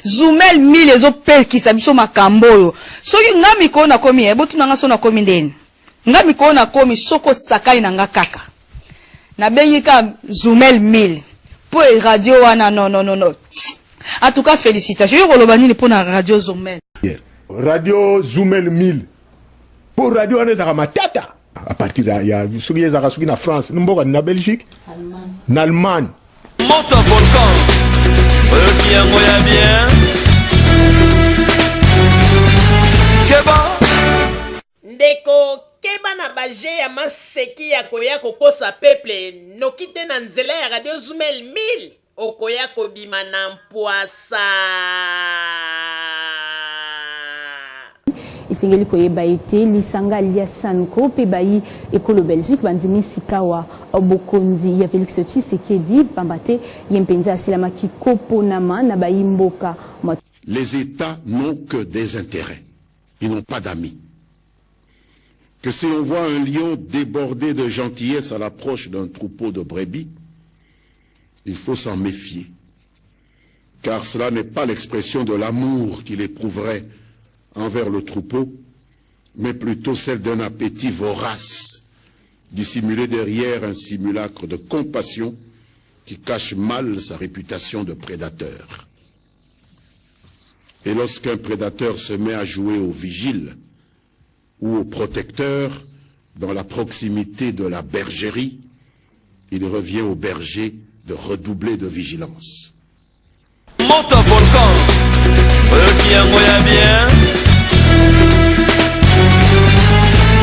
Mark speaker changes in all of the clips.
Speaker 1: Zoumel 1000 ezopel ki sabiso makamboyo. Soki ngami ko na komi botu nanga so na komi ndeni. Ngami ko na komi soko sakai na nga kaka. Na bengi ka Zoumel 1000. Po radio wana non. En tout cas félicitations. Yo kolobani pour na radio Zoumel.
Speaker 2: Radio Zoumel 1000. Pour radio wana za matata. À partir de il y a soki ezaka soki na France, mboka na Belgique, en Allemagne.
Speaker 3: Monte un volcan. Bien moya bien. Keba.
Speaker 4: Ndeko keba na baje ya maseki ya koya kokosa peuple nokite na nzela ya radio Zoumel 1000 okoya kobima na mpwasa.
Speaker 5: Isengeli koyeba ete lisanga lia sanko pe bayi ekolo Belgique bandimi sikawa obokondi ya Félix Tshisekedi pambate yempenza asilama kikopo nama na bayi mboka.
Speaker 6: Les États n'ont que des intérêts, ils n'ont pas d'amis. Que si l'on voit un lion débordé de gentillesse à l'approche d'un troupeau de brebis, il faut s'en méfier, car cela n'est pas l'expression de l'amour qu'il éprouverait envers le troupeau, mais plutôt celle d'un appétit vorace, dissimulé derrière un simulacre de compassion qui cache mal sa réputation de prédateur. Et lorsqu'un prédateur se met à jouer au vigile ou au protecteur dans la proximité de la bergerie, il revient au berger de redoubler de vigilance.
Speaker 3: Monte un volcan. Bien moya bien.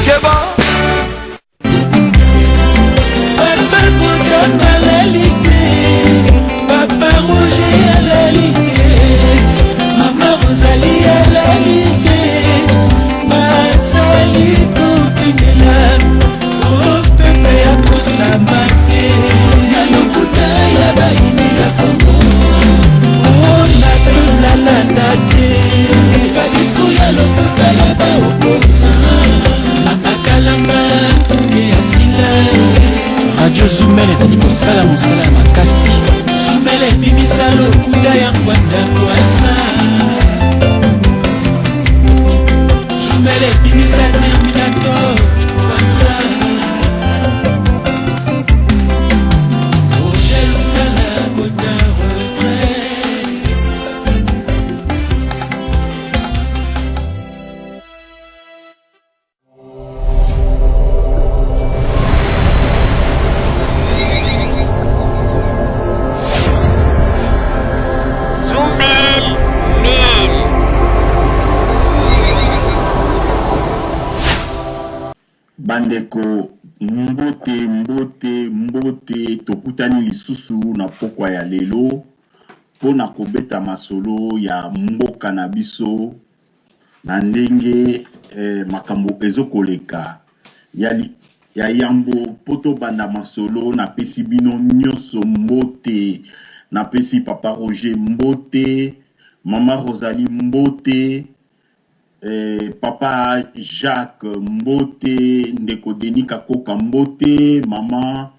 Speaker 3: Keba.
Speaker 7: Papa Bokanda l'alité, Papa Roger à l'alité, Maman Rosalie à l'alité, Basali Koukimela, oh Pepe à Kosamate, Yalokuta Yabaini ya Kongo, oh Nato Lalandate, Fabisco Yalokuta Yabaokosa, Amakalamba, Radio Zoumel ezali kosala mosala makasi. Zoumel ebimisa lokuta ya kwanda kwasa. Zoumel ebimisa terminator kwasa. Hotel Ngala kota retraite.
Speaker 8: Bandeko mbote tokutani lisusu na pokwa ya lelo pona kobeta masolo ya mboka na biso na ndenge makambo ezokoleka ya yambo poto banda masolo na pesi bino nyonso mbote na pesi papa Roger mbote mama Rosalie mbote papa Jacques mbote ndeko Denis Kakoka mbote mama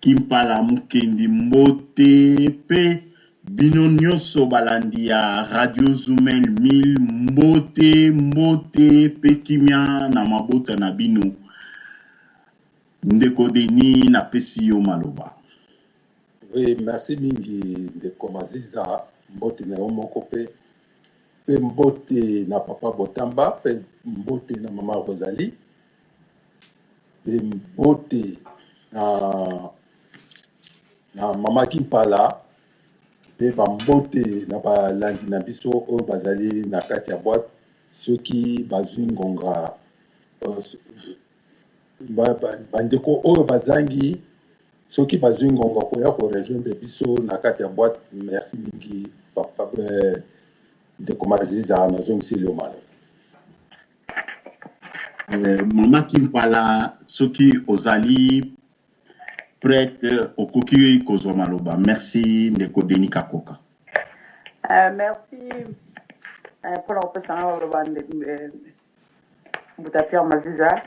Speaker 8: Kimpala Mukendi mbote pe bino nyonso balandi ya Radio Zoumel 1000 mbote pe kimia na mabota na bino ndeko Denis na pesi yo maloba.
Speaker 9: Oui, merci mingi ndeko Maziza mbote na omoko pe mbote na papa Botamba, pe mbote na mama Rosalie, pe mbote na mama Kimpala, pe mbote na balandi na biso oyo bazali na kati ya boîte, soki bazwi ngonga bandeko oyo bazangi soki bazwi ngonga koya ko rejoindre biso na kati ya boîte. Merci mingi papa de Komaziza na zongisi le mal.
Speaker 8: Mama Kimpala soki ozali prête okoki kozwa maloba. Merci ndeko Denis Kakoka.
Speaker 10: Merci pour la représentation de Boutapia Maziza.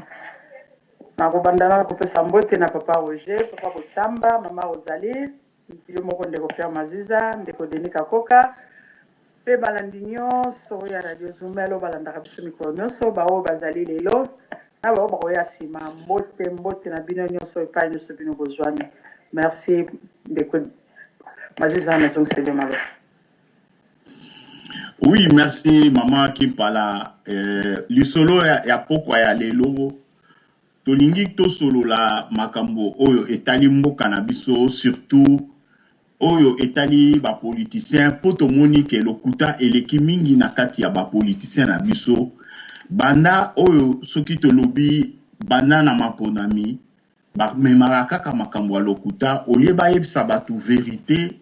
Speaker 10: Na kubandana kupesa mbote na papa Roger, papa Botamba, mama Rosalie, ndiko moko ndeko Pierre Maziza, ndeko Denis Kakoka. Pe balandi nyonso ya radio Zumelo balandaka biso mikolo nyonso bao bazali lelo na bao bakoya nsima mbote na bino nyonso epai nyonso bino bozwami. Merci ndeko Maziza nazongisele malo.
Speaker 8: Oui, merci maman Kimpala. Lisolo ya pokwa ya lelo tolingi tosolo la makambo oyo etali mboka na biso, surtout oyo etali ba politicien po tomoni ke lokuta eleki mingi na kati ya ba politicien na biso banda oyo soki tolobi banda na maponami ba memara kaka makambo ya lokuta olie bayebisa batu verité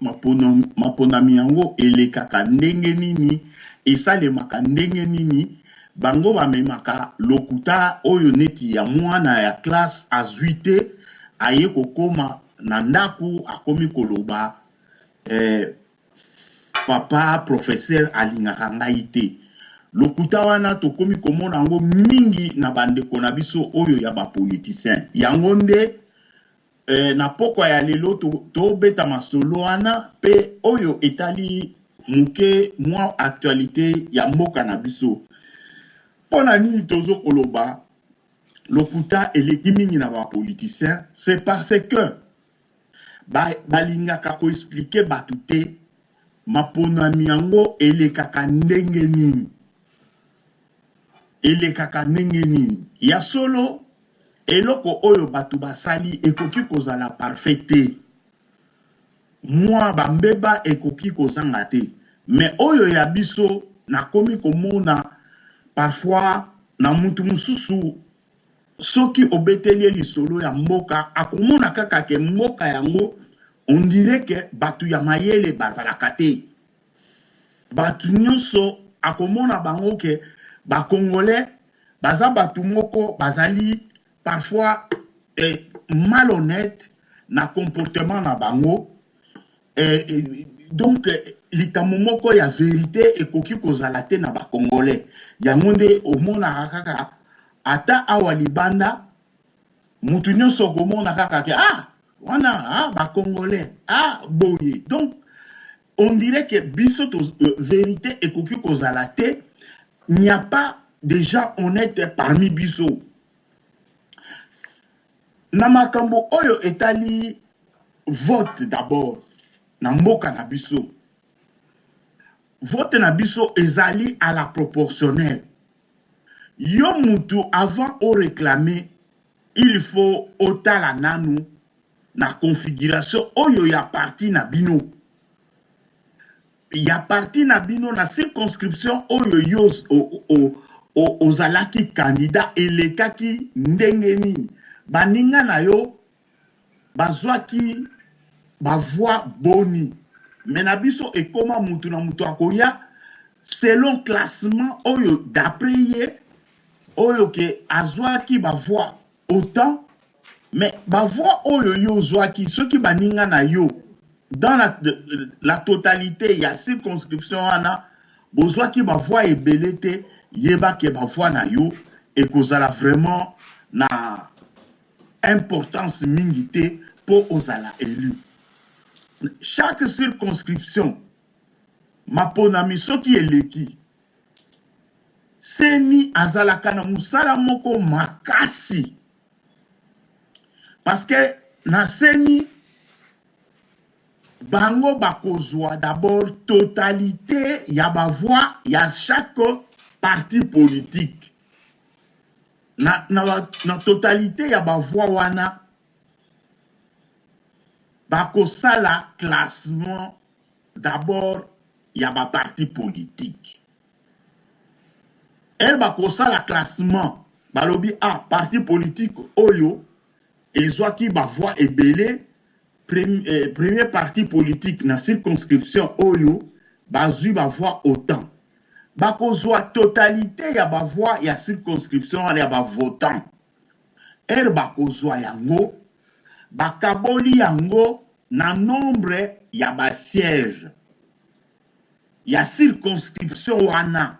Speaker 8: maponami yango elekaka ndenge nini esalemaka ndenge nini bango bamemaka lokuta oyo neti ya mwana ya classe azuite aye kokoma na ndaku akomi koloba papa professeur alingaka ngai te. Lokuta wana tokomi komona yango mingi na bandeko na biso oyo ya ba politicien yango nde na pokwa ya lelo tobeta masolo wana pe oyo etali muke mwa actualité ya mboka na biso. Pona nini tozo koloba lokuta eleki mingi na ba politicien, c'est parce que balingaka ko expliquer batu te maponami yango elekaka ndenge nini. Elekaka ndenge nini. Ya solo eloko oyo batu basali ekoki kozala parfait te. Mwa bambeba ekoki kozanga te. Mais oyo ya biso nakomi komona parfois na mutu mususu soki obeteli lisolo ya mboka akomona kaka ke mboka yango on dirait que batu ya mayele bazalaka te. Batu nyonso akomona bango ke ba congolais baza batu moko bazali parfois malhonnête na comportement na bango donc litamo moko ya vérité ekoki kozala te na ba congolais yango nde omona kaka ata awa libanda mutu nyonso komona kaka ke wana ba congolais boye. Donc on dirait que biso vérité ekoki kozala te. Il n'y a pas de gens honnêtes parmi biso. Namakambo oyo etali vote d'abord na mboka na biso. Vote na biso ezali à la proportionnelle. Yo mutu avant au réclamer, il faut otala nanu na configuration oyo ya parti na bino. Ya parti na bino na circonscription oyo yos ozalaki candidat elekaki ndenge nini. Baninga na yo bazwaki bavoix boni. Menabiso ekoma mutu na mutu akoya selon classement oyo d'après ye oyo ke azwaki bavoix autant mais bavoix oyo yo zwaki soki baninga na yo dans la totalité ya circonscription wana bozwaki bavoix ebele te yeba ke bavoix na yo ekozala vraiment na importance mingi te po ozala élu. Chaque circonscription maponami soki eleki seni azalaka na musala moko makasi parce que na seni bango bakozwa d'abord totalité ya bavoix ya chaque parti politique na totalité ya bavoix wana bakosala classement d'abord ya ba parti politique. Elle bakosala classement balobi parti politique oyo ezwaki bavoix ebele. Premier parti politique na circonscription oyo bazui bavoix autant. Bakozwa totalité ya bavoix ya circonscription ya ba votant. Er bakozwa yango bakaboli yango na nombre ya ba siège ya circonscription wana.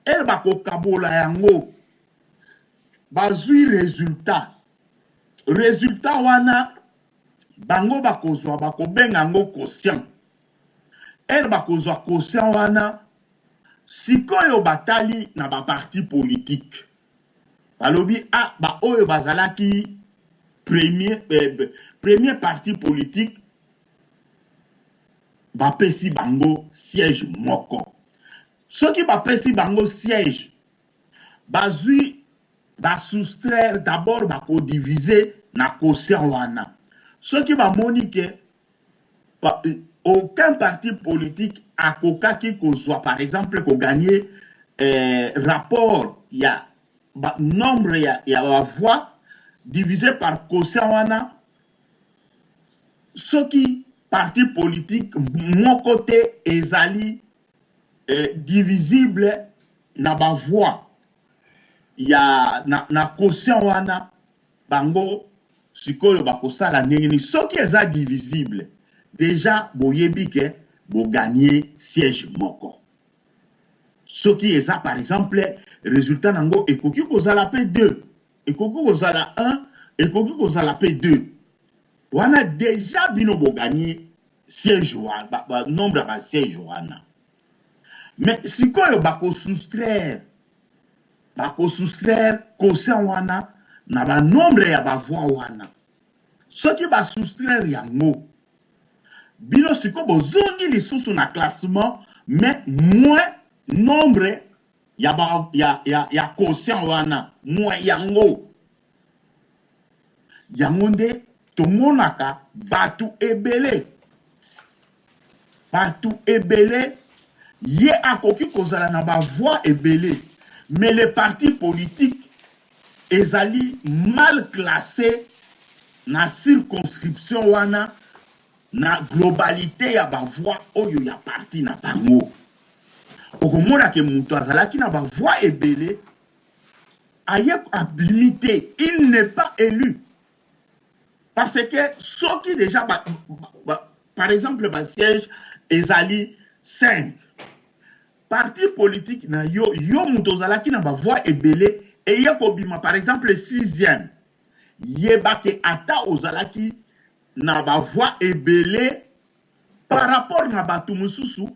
Speaker 8: Er bakokabola yango bazui résultat wana bango bakozwa bakobenga ngo quotient. bakozwa conscient wana sikoyo batali na ba parti politique balobi ba oyo bazalaki premier parti politique bapesi bango siège moko soki bapesi bango siège bazui soustraire d'abord diviser na conscient wana soki bamoni ke aucun parti politique akokaki kozwa par exemple ko gagner rapport ya nombre ya voix divisé par conscient wana soki parti politique mon côté ezali divisible na ba voix ya na conscient wana bango sikoyo bakosala ndenge soki eza divisible déjà boyebi ke bo gagner siège moko soki eza par exemple résultat nango ekoki kozala pe 2 ekoki kozala 1 ekoki kozala pe 2 wana déjà bino bo gagner siège wana nombre ya siège wana mais sikoyo bako soustraire conscient wana na ba nombre ya ba voix wana soki ba soustraire yango bino siko bozongi lisusu na classement mais moins nombre ya conscient wana moins yango nde tomonaka batu ebele ye akoki kozala na ba voix ebele mais les partis politiques ezali mal classés na circonscription wana na globalité ya ba voix oyo ya parti na bango okomona ke mutu azalaki na ba voix ebele aye limité il n'est pas élu parce que soki déjà par exemple ba siège ezali 5 parti politique na yo mutu azalaki na ba voix ebele et yekobima par exemple 6e yebake ata ozalaki na ba voix ebele par rapport na batu mususu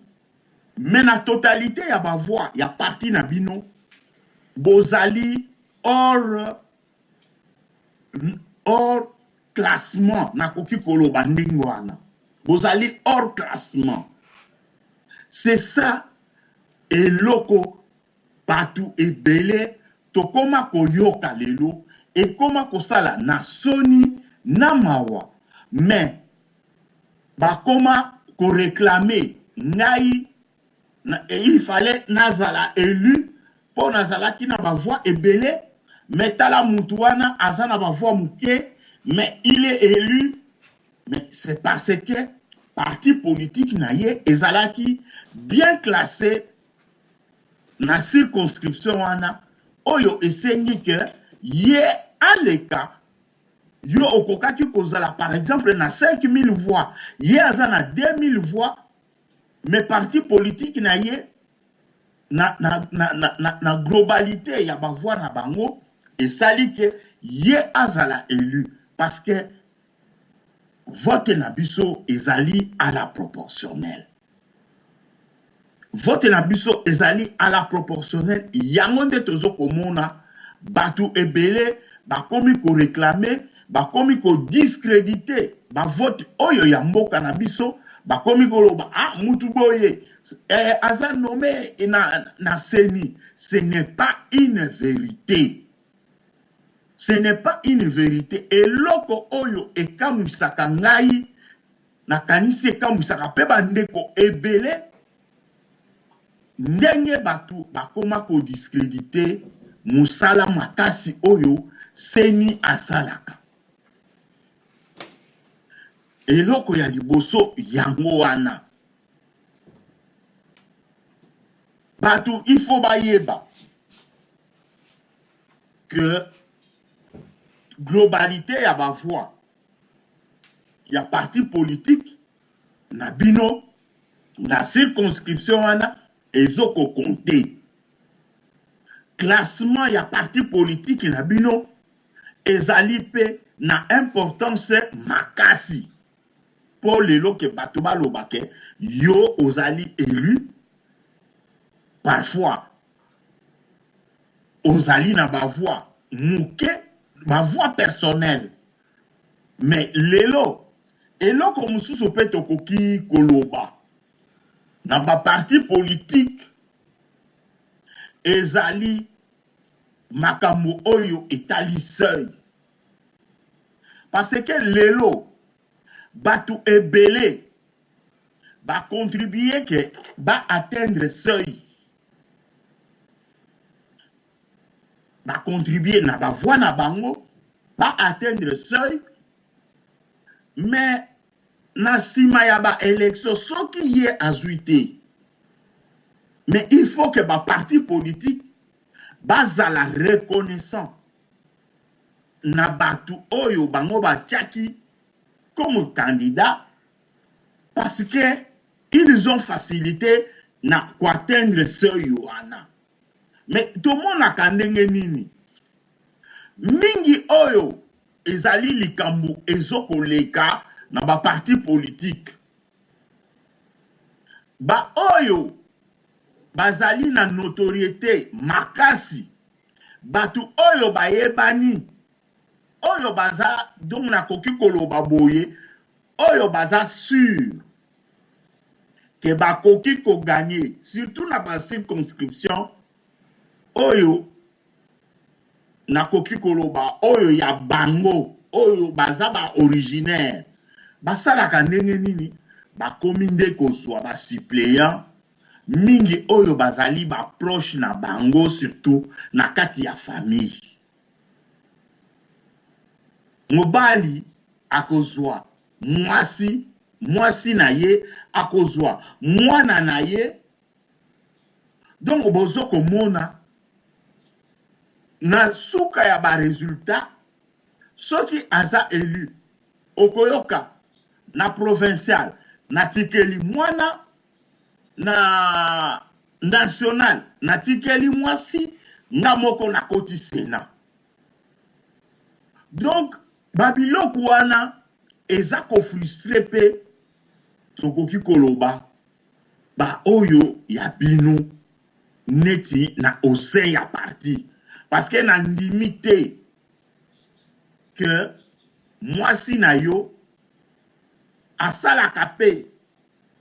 Speaker 8: mais na totalité ya ba voix ya parti na bino bozali hors classement na koki koloba ndenge wana bozali hors classement c'est ça eloko batu ebele tokoma koyoka lelo ekoma kosala na soni na mawa mais bakoma ko réclamer ngai il fallait nazala élu pour nazala ki na ba voix ebele mais tala mutu wana aza na ba voix muke mais il est élu mais c'est parce que parti politique na ye ezalaki bien classé na circonscription wana oyo esengi ke ye aleka yo okokaki kozala par exemple na 5000 voix ye aza na 2000 voix mais parti politique na ye na globalité ya ba voix na bango esali ke ye azala élu parce que vote na biso ezali à la proportionnelle vote na biso ezali à la proportionnelle yango nde tozo komona batu ebele bakomi ko réclamer bakomi ko discréditer ba vote oyo ya mboka na biso bakomi ko loba mutu boye aza nommé na seni ce n'est pas une vérité. Ce n'est pas une vérité. Et loko oyo ekamusaka ngai na kanisi ekamusaka pe bandeko ebele ndenge batu bakoma ko discréditer musala makasi oyo seni asalaka. Eloko ya liboso yango wana batu il faut bayeba que globalité ya ba voix ya parti politique na bino na circonscription wana ezoko compter classement ya parti politique na bino ezali pe na importance makasi pour lelo ke bato balobake yo ozali élu parfois ozali na ba voix muke ma voix personnelle mais lelo eloko mosusu pe tokoki koloba na ba parti politique ezali makambo oyo etali seuil parce que lelo batu ebele ba contribuer que ba atteindre seuil ba contribuer na ba voix na bango ba atteindre seuil mais na sima ya ba élection soki ye azuité mais il faut que ba parti politique bazala reconnaissant na batu oyo bango batiaki comme candidat parce que ils ont facilité na atteindre seuil wana mais tout le monde a kandenge nini mingi oyo ezali likambo ezokoleka na ba parti politique ba oyo bazali na notoriété makasi batu oyo bayebani oyo baza donc na koki koloba boye oyo baza sûr que bakoki ko gagner surtout na ba circonscription oyo na koki koloba oyo ya bango oyo baza ba originaire basalaka ndenge nini bakomi nde kozwa ba suppléant mingi oyo bazali ba proche na bango surtout na kati ya famille mobali akozwa mwasi na ye akozwa mwana na ye donc bozo komona na suka ya ba resultat soki aza élu okoyoka na provincial na tikeli mwana na national na tikeli mwasi nga moko na koti Sénat donc babiloko wana eza ko frustrer pe tokoki koloba ba oyo ya bino neti na ose ya parti parce que na limité que mwasi na yo asalaka pe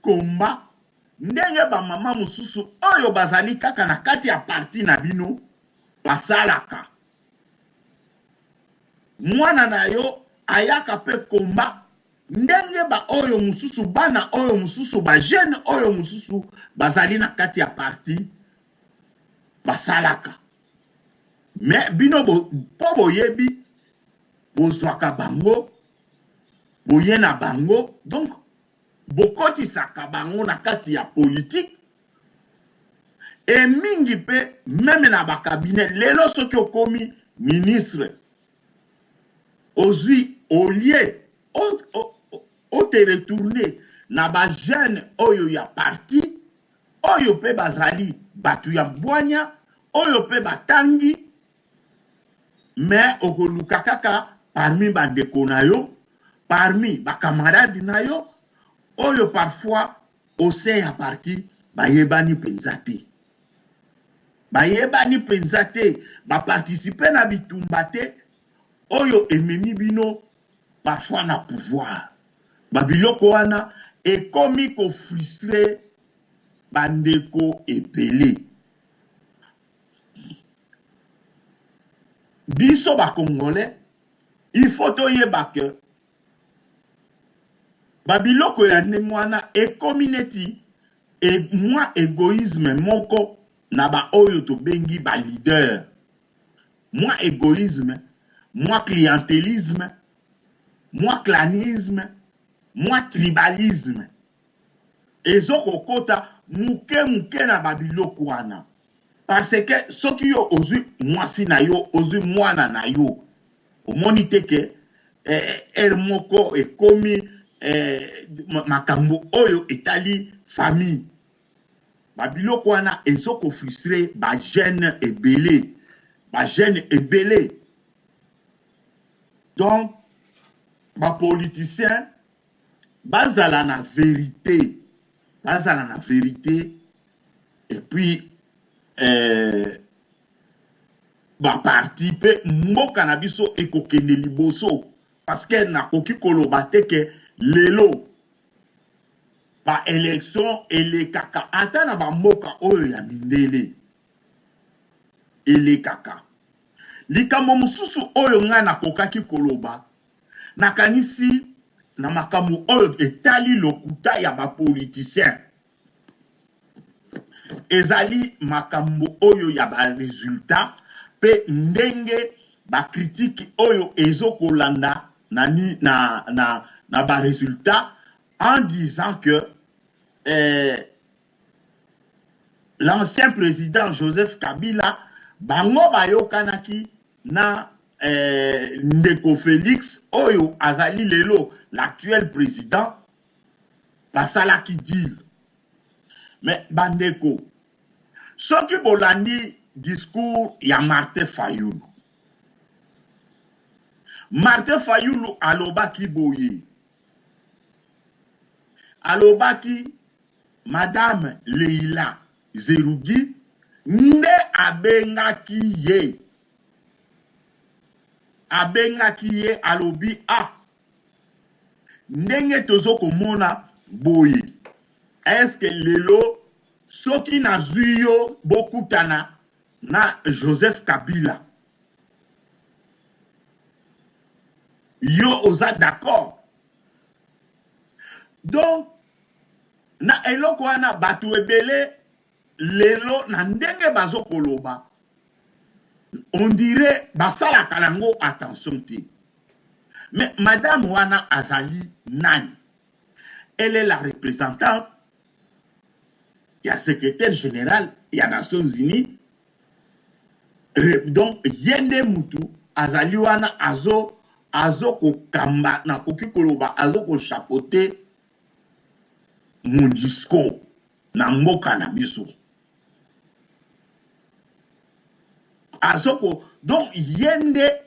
Speaker 8: komba ndenge ba mama mususu oyo bazali kaka na kati ya parti na bino basalaka mwana na yo ayaka pe komba ndenge ba oyo mususu bana oyo mususu ba jeune oyo mususu bazali na kati ya parti basalaka mais bino po boyebi bozwaka bango boye na bango donc bokotisaka bango na kati ya politique et mingi pe même na ba cabinet lelo soki okomi ministre ozui au lieu o te retourner na ba jeune oyo ya parti oyo pe bazali batu ya bwanya oyo pe batangi mais okoluka kaka parmi bandeko na yo parmi ba camarades na yo oyo parfois au sein ya parti bayebani penzate ba participer na bitumba te oyo ememi bino parfois na pouvoir babiloko wana ekomi ko frustrer bandeko ebele biso ba congolais il faut toyeba que babiloko ya nemwana ekomi neti et moi égoïsme moko na ba oyo to bengi ba leader moi égoïsme moi clientélisme moi clanisme moi tribalisme ezoko kota muke na babiloko wana parce que soki yo ozui mwasi na yo ozui mwana na yo omoni te ke el moko ekomi makambo oyo etali famille babiloko wana ezoko frustrer ba jeune ebele donc ba politicien bazala na vérité, et puis parti pe mboka na biso ekokende liboso parce que nakoki koloba te ke lelo ba élection elekaka ata na ba mboka oyo ya mindele elekaka likambo mosusu oyo nga nakokaki koloba nakanisi na makambo oyo etali lokuta ya ba politicien ezali makambo oyo ya ba resultat pe ndenge ba critique oyo ezokolanda na ba résultat en disant que l'ancien président Joseph Kabila bango bayokanaki na Ndeko Félix oyo azali lelo l'actuel président basalaki deal. Mais bandeko soki bolandi discours ya Martin Fayulu alobaki boye alobaki Madame Leila Zerugi nde abengaki ye alobi ndenge tozo komona boye est-ce que lelo soki nazwi yo bokutana na Joseph Kabila yo oza d'accord. Donc na eloko wana batu ebele lelo na ndenge bazo koloba on dirait basala kalango attention te. Mais madame wana azali nani? Elle est la représentante ya secrétaire général ya Nations Unies. Donc yende mutu azali wana azo ko kamba na koki koloba azo ko chapeauter MONUSCO na mboka na biso. Azoko donc yende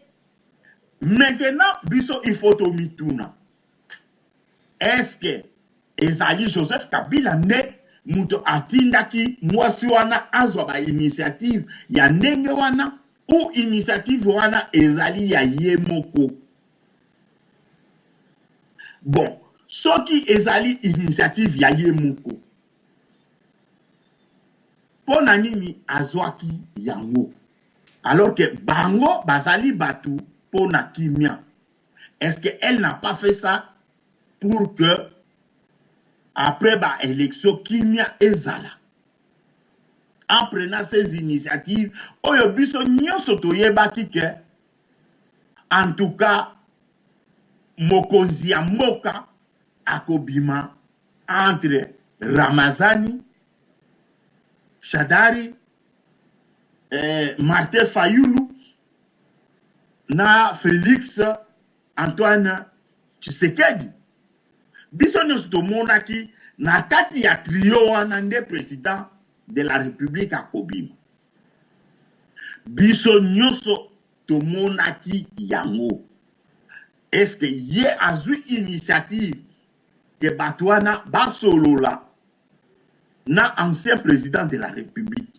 Speaker 8: maintenant biso il faut to mituna. Est-ce que ezali Joseph Kabila ne muto atindaki mwasi wana azwa ba initiative ya ndenge wana ou initiative wana ezali ya ye moko? Bon, soki ezali initiative ya ye moko pona nini azwaki yango alors que bango bazali batu pona kimia? Est-ce qu'elle n'a pas fait ça pour que après ba élection kimia ezala en prenant ces initiatives oyo biso nyonso toyebaki ke en tout cas mokonzi ya mboka akobima entre Ramazani Shadari Martin Fayulu na Félix Antoine Tshisekedi. Biso nyonso tomonaki na kati ya trio wana nde président de la République akobima. Biso nyonso tomonaki yango. Est-ce que ye azui initiative que Batouana basolola na ancien président de la République?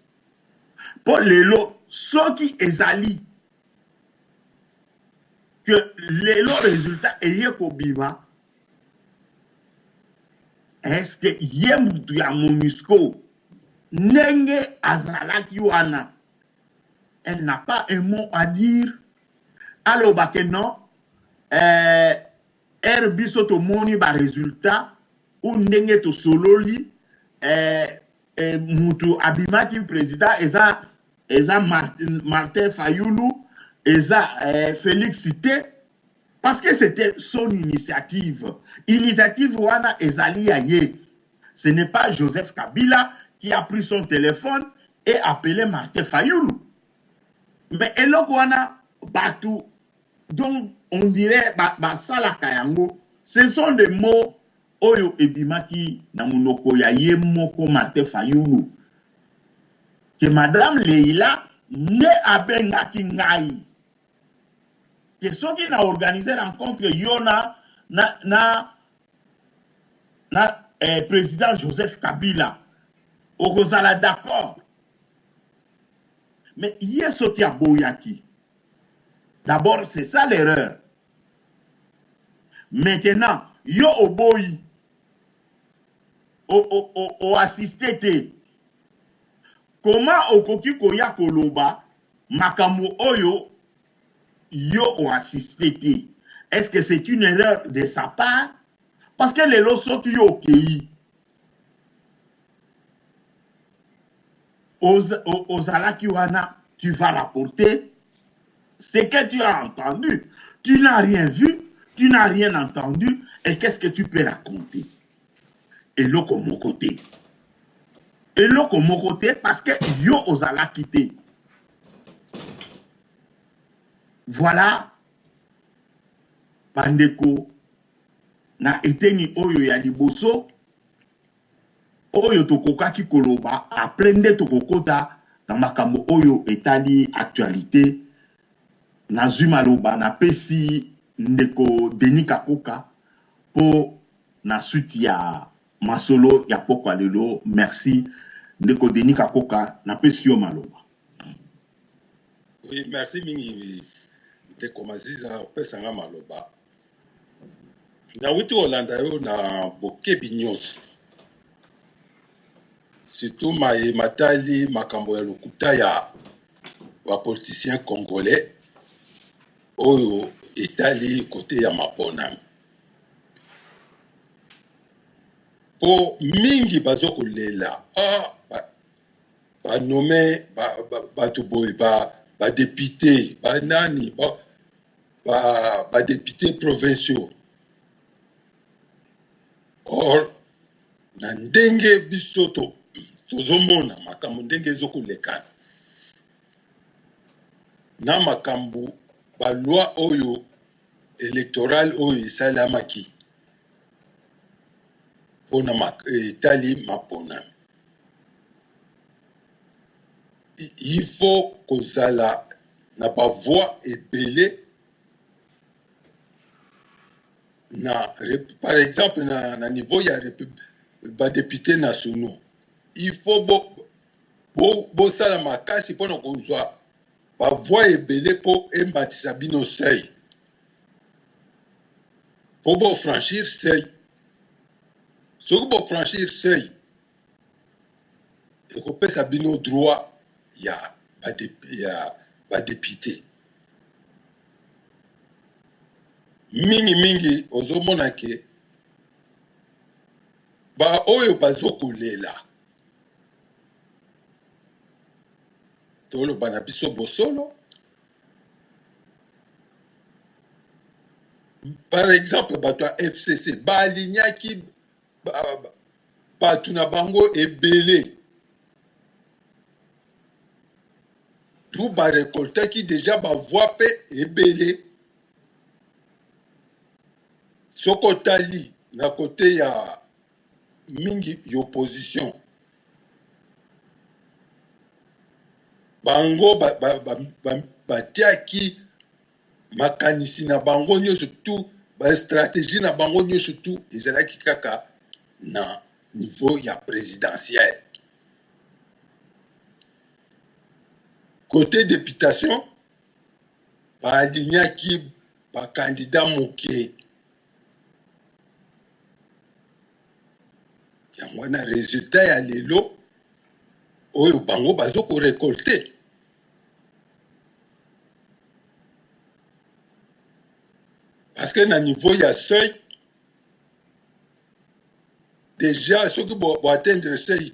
Speaker 8: Pour lelo soki ezali que lelo résultat eye kobima, est-ce que ye mutu ya MONUSCO nenge azalaki wana elle n'a pas un mot à dire? Aloba ke non biso to moni ba résultat ou ndenge to sololi mutu abimaki président eza Martin Fayulu eza Félix Cité parce que c'était son initiative wana ezali ya ye. Ce n'est pas Joseph Kabila qui a pris son téléphone et appelé Martin Fayulu. Mais eloko wana batu donc on dirait basalaka yango. Ce sont des mots oyo ebimaki na munoko ya ye moko Martin Fayulu que madame Leila ne abengaki ngai que soki na organiser rencontre yona na na président Joseph Kabila okozala d'accord. Mais hier soti à Boyaki. D'abord, c'est ça l'erreur. Maintenant, yo oboyi o assisté. Comment okoki koya koloba makambo oyo yo o assisté? Est-ce que c'est une erreur de sa part? Parce que les lots sont yo okei. Aux Alakiwana, tu vas rapporter ce que tu as entendu. Tu n'as rien vu, tu n'as rien entendu, et qu'est-ce que tu peux raconter? Et là, comme mon côté. Et là, comme mon côté, parce que yo aux Alakité. Voilà. Bandeko. Na eteni oyo ya liboso. Oyo tokoka ki koloba. Aprende tokokota. Na makambo oyo etali actualité. Na zumaloba na pesi ndeko Denis Kakoka. Po na suite ya masolo ya pokwa lelo. Merci. Ndeko Denis Kakoka na pesi yo maloba.
Speaker 9: Oui, merci mingi. Ndeko Maziza pesa nga maloba. Na wuti Olanda yo na bokebi nyonso. Surtout matali makambo ya lokuta ya wa politicien congolais oyo etali côté ya Mapona. Po mingi bazoko lela ba nommé ba tuboy ba député ba nani ba député provinciaux. Or na ndenge bisoto tozomona makambo ndenge ezokolekana na makambo ba loi oyo électoral oyo esalamaki pona etali Mapona. Il faut kozala na ba voix ebele na par exemple na niveau ya ba député nationaux. Il faut bo sala makasi pona kozwa ba voix ebele po embatisa bino seuil. Po bo franchir seuil. Soki bo franchir seuil, ekopesa bino droit ya ba député. Mingi ozomona ke ba oyo bazokolela toloba na biso bosolo. Par exemple, bato ya FCC baalignaki bato na bango ebele. Tout ba récoltaki déjà ba voix pe ebele. Sokotali na côté ya mingi opposition. Bango batiaki makanisi na bango nyonso tout ba stratégie na bango nyonso tout ezalaki kaka na niveau ya présidentiel. Côté députation baalignaki ba candidat moke. Yango na résultat ya lelo oyo bango bazoko récolter. Parce que na niveau ya seuil déjà ceux qui vont atteindre seuil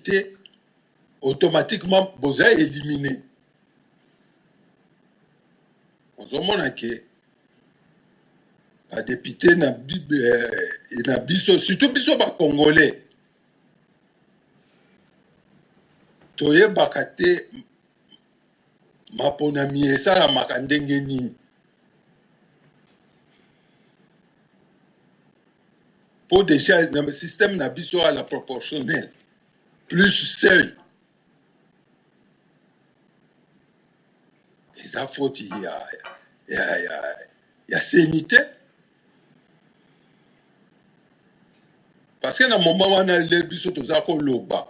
Speaker 9: automatiquement boza éliminé. Ozomona ke ba député na biso surtout biso ba congolais toyebaka te maponami esalamaka ndenge nini. Po déjà le système na biso à la proportionnelle plus seuil eza faute ya sanité parce que na moment wana le biso toza koloba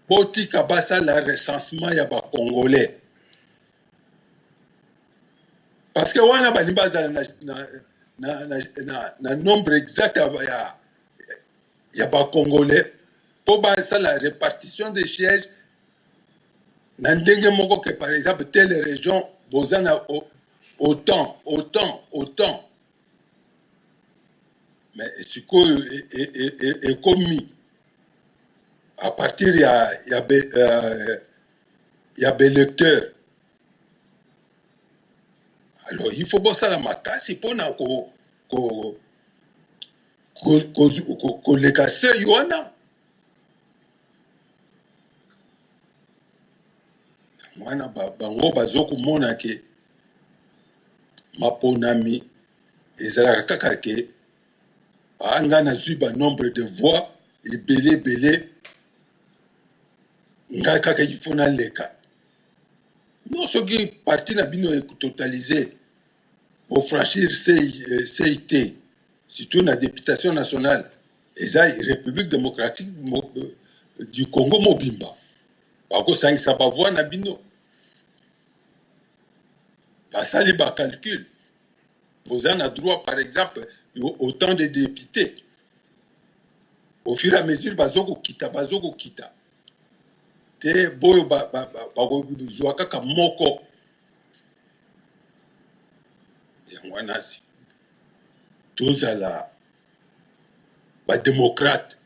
Speaker 9: botika basala recensement ya bacongolais parce que wana bali bazala na nombre exact ya bacongolais po basala répartition des sièges na ndenge moko que par exemple telle région bozana autant mais sikoyo ekomi à partir ya belecteur. Alors il faut bosala makasi mpona koleka seuil wana. Wana bango bazokomona ke maponami ezalaka kaka ke nga nazwi banombre de voix ebele nga kaka ifo naleka. Non soki parti na bino ekototalize ofranchir CIT surtout na députation nationale eza République démocratique du Congo mobimba bakosangisa bavoix na bino basali bacalcul boza na droit par exemple autant de députés au fur et à mesure bazokokita te boyo bakozwa kaka moko yango wana tozala badémocrate.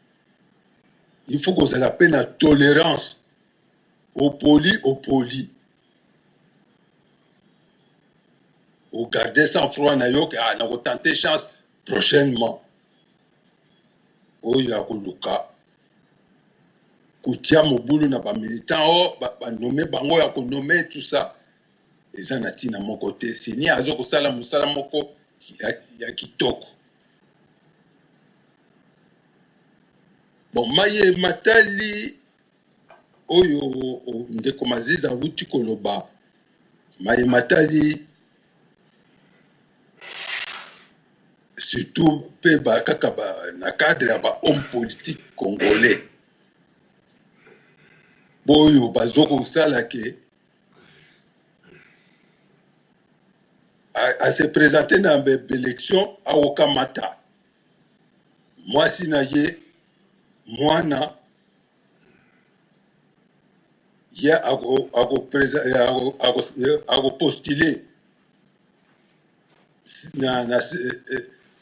Speaker 9: Il faut kozala mpe na tolérance au poli au garder sans froid na yo ke na kotenter chance prochainement oyo akoluka kotia mobulu na bamilitant banome bango ya konome tout ça eza na ntina moko te seni azo kosala mosala moko ya kitoko. Bon maye matali oyo ndeko Mazizi awuti koloba maye matali surtout pe kaka na cadre ya homme politique congolais boyo bazokosala ke a se présenter na élection aokamata mwasi na ye mwana ye akopostule na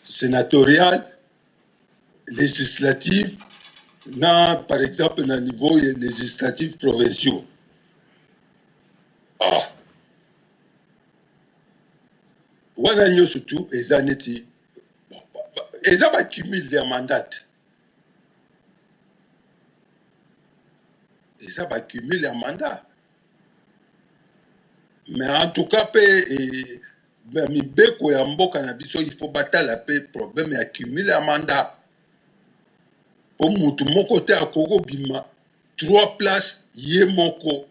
Speaker 9: sénatorial législative na par exemple na niveau législatif provinciaux. Wana nyonso tu eza neti eza bacumule ya mandate mais en tout cas pe mibeko ya mboka na biso il faut batala pe problème ya cumule ya mandat po mutu moko te akoko bima 3 places ye moko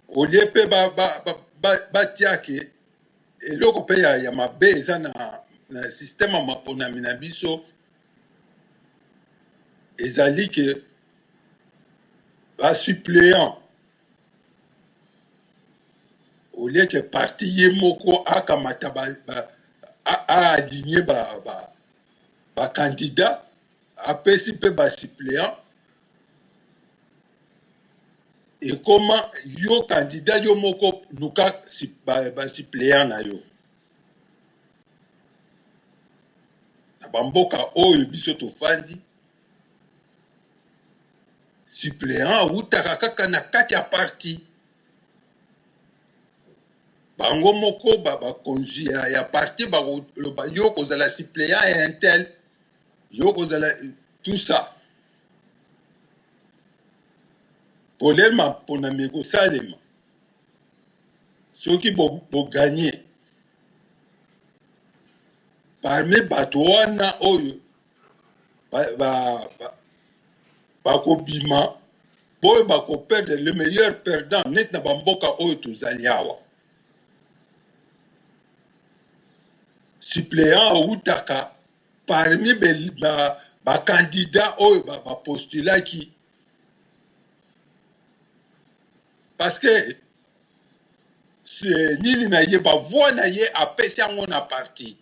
Speaker 9: olie pe batia ke eloko pe ya mabe eza na système ya maponami na biso ezali ke suppléant au lieu que parti ye moko akamata aligné candidat apesi pe suppléant et comment yo candidat yo moko luka suppléant na yo na bamboka oyo biso tofandi suppléant utaka kaka na kati ya parti bango moko bakonzi ya parti bakoloba yo kozala suppléant ya intel yo kozala tout ça polema ponami ekosalema soki boganye parmi bato wana oyo bakobima boyo bakoperdre le meilleur perdant net na bamboka oyo tozali awa suppléant outaka parmi ba candidat oyo ba postulat qui parce que nini na ye ba voix na ye apesi yango na parti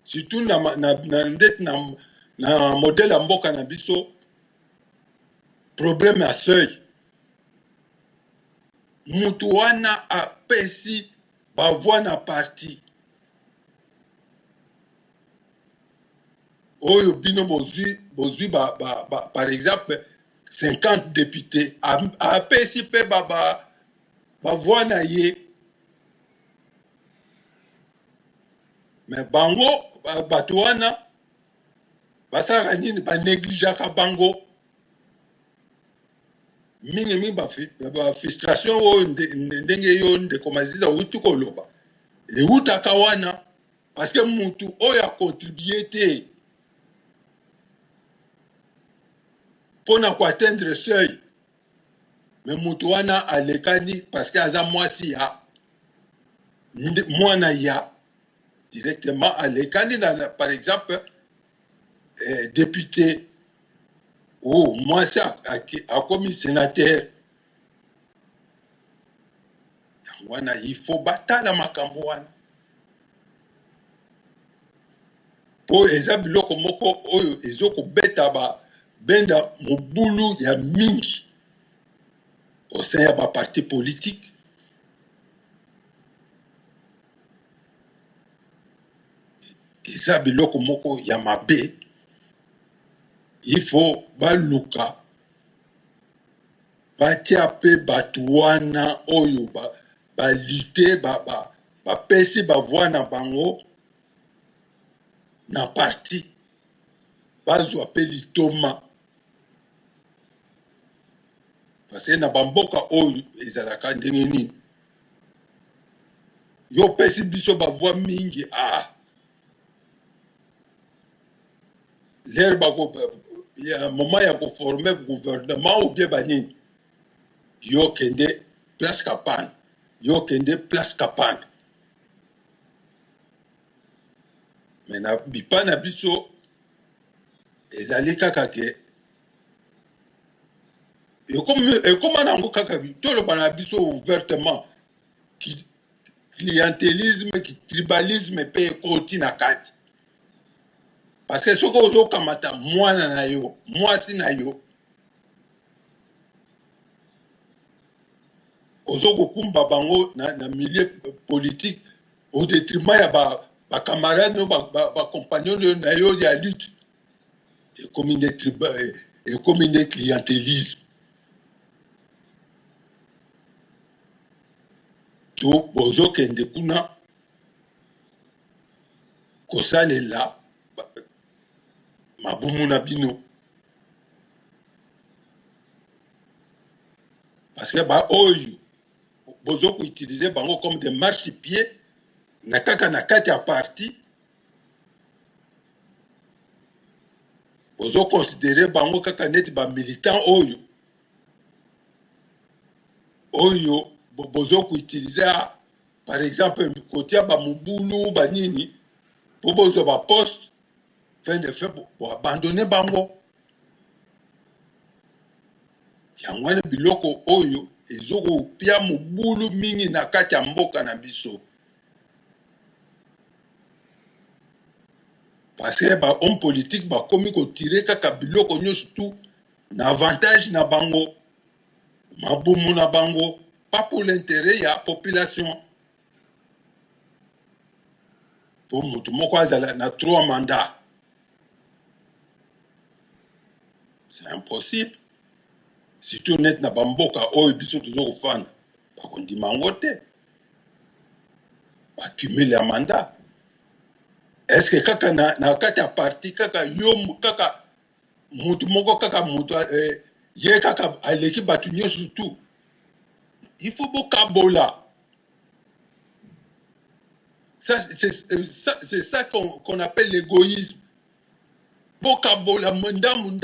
Speaker 9: surtout na modèle ya mboka na biso problème ya seuil mutu wana apesi ba voix na parti oyo bino bozwi par exemple 50 députés apesi pe ba voix na ye mais bango bato wana basalaka nini banegligeaka bango mingi bafrustration oyo ndenge yo ndeko Maziza outi koloba eutaka wana parce que mutu oyo akontribue te mpona koatteindre seuil mais mutu wana alekani parce que aza mwasi ya mwana ya directement alekani par exemple député ou mwasi akomi sénateur wana il faut batala makambo wana po eza biloko moko oyo ezokobeta benda mobulu ya mingi au sein ya baparti politique eza biloko moko ya mabe il faut baluka batia pe bato wana oyo balite bapesi bavoix na bango na parti bazwa pe litoma parce que na bamboka oyo ezalaka ndenge nini yo pesi biso bavoix mingi l'air ya moment ya koforme gouvernement ou bien banini yo kende place kapane mais na bipa na biso ezali kaka ke ekoma nango kaka toloba na biso ouvertement clientélisme tribalisme mpe ekoti na kati parce que soki ozokamata mwana na yo mwasi na yo ozokokumba bango na milieu politique au détriment ya bacamarade no bacompagnon na yo ya lutte ekomi nde clientélisme to bozokende kuna kosalela mabumu na bino parce que oyo bozokoutilize bango comme des marchepieds na kaka na kati ya parti bozoconsidere bango kaka neti bamilitant oyo bozokoutilize par exemple kotia bamobulu banini po bozwa baposte fin de fait abandonner bango yango wana biloko oyo ezokopia mobulu mingi na kati ya mboka na biso parce que homme politique bakomi kotire kaka biloko nyonso tu na avantage na bango mabumu na bango pas pour l'intérêt ya population po mutu moko azala na 3 mandats. C'est impossible. Si tu net na bamboka oyo biso tozokofanda bakondima yango te bacumule ya mandat. Est-ce que kaka na kati ya parti kaka yo kaka mutu moko kaka mutu ye kaka aleki bato nyonso tu il faut bokabola. C'est ça qu'on appelle l'égoïsme. Bokabola mundamu.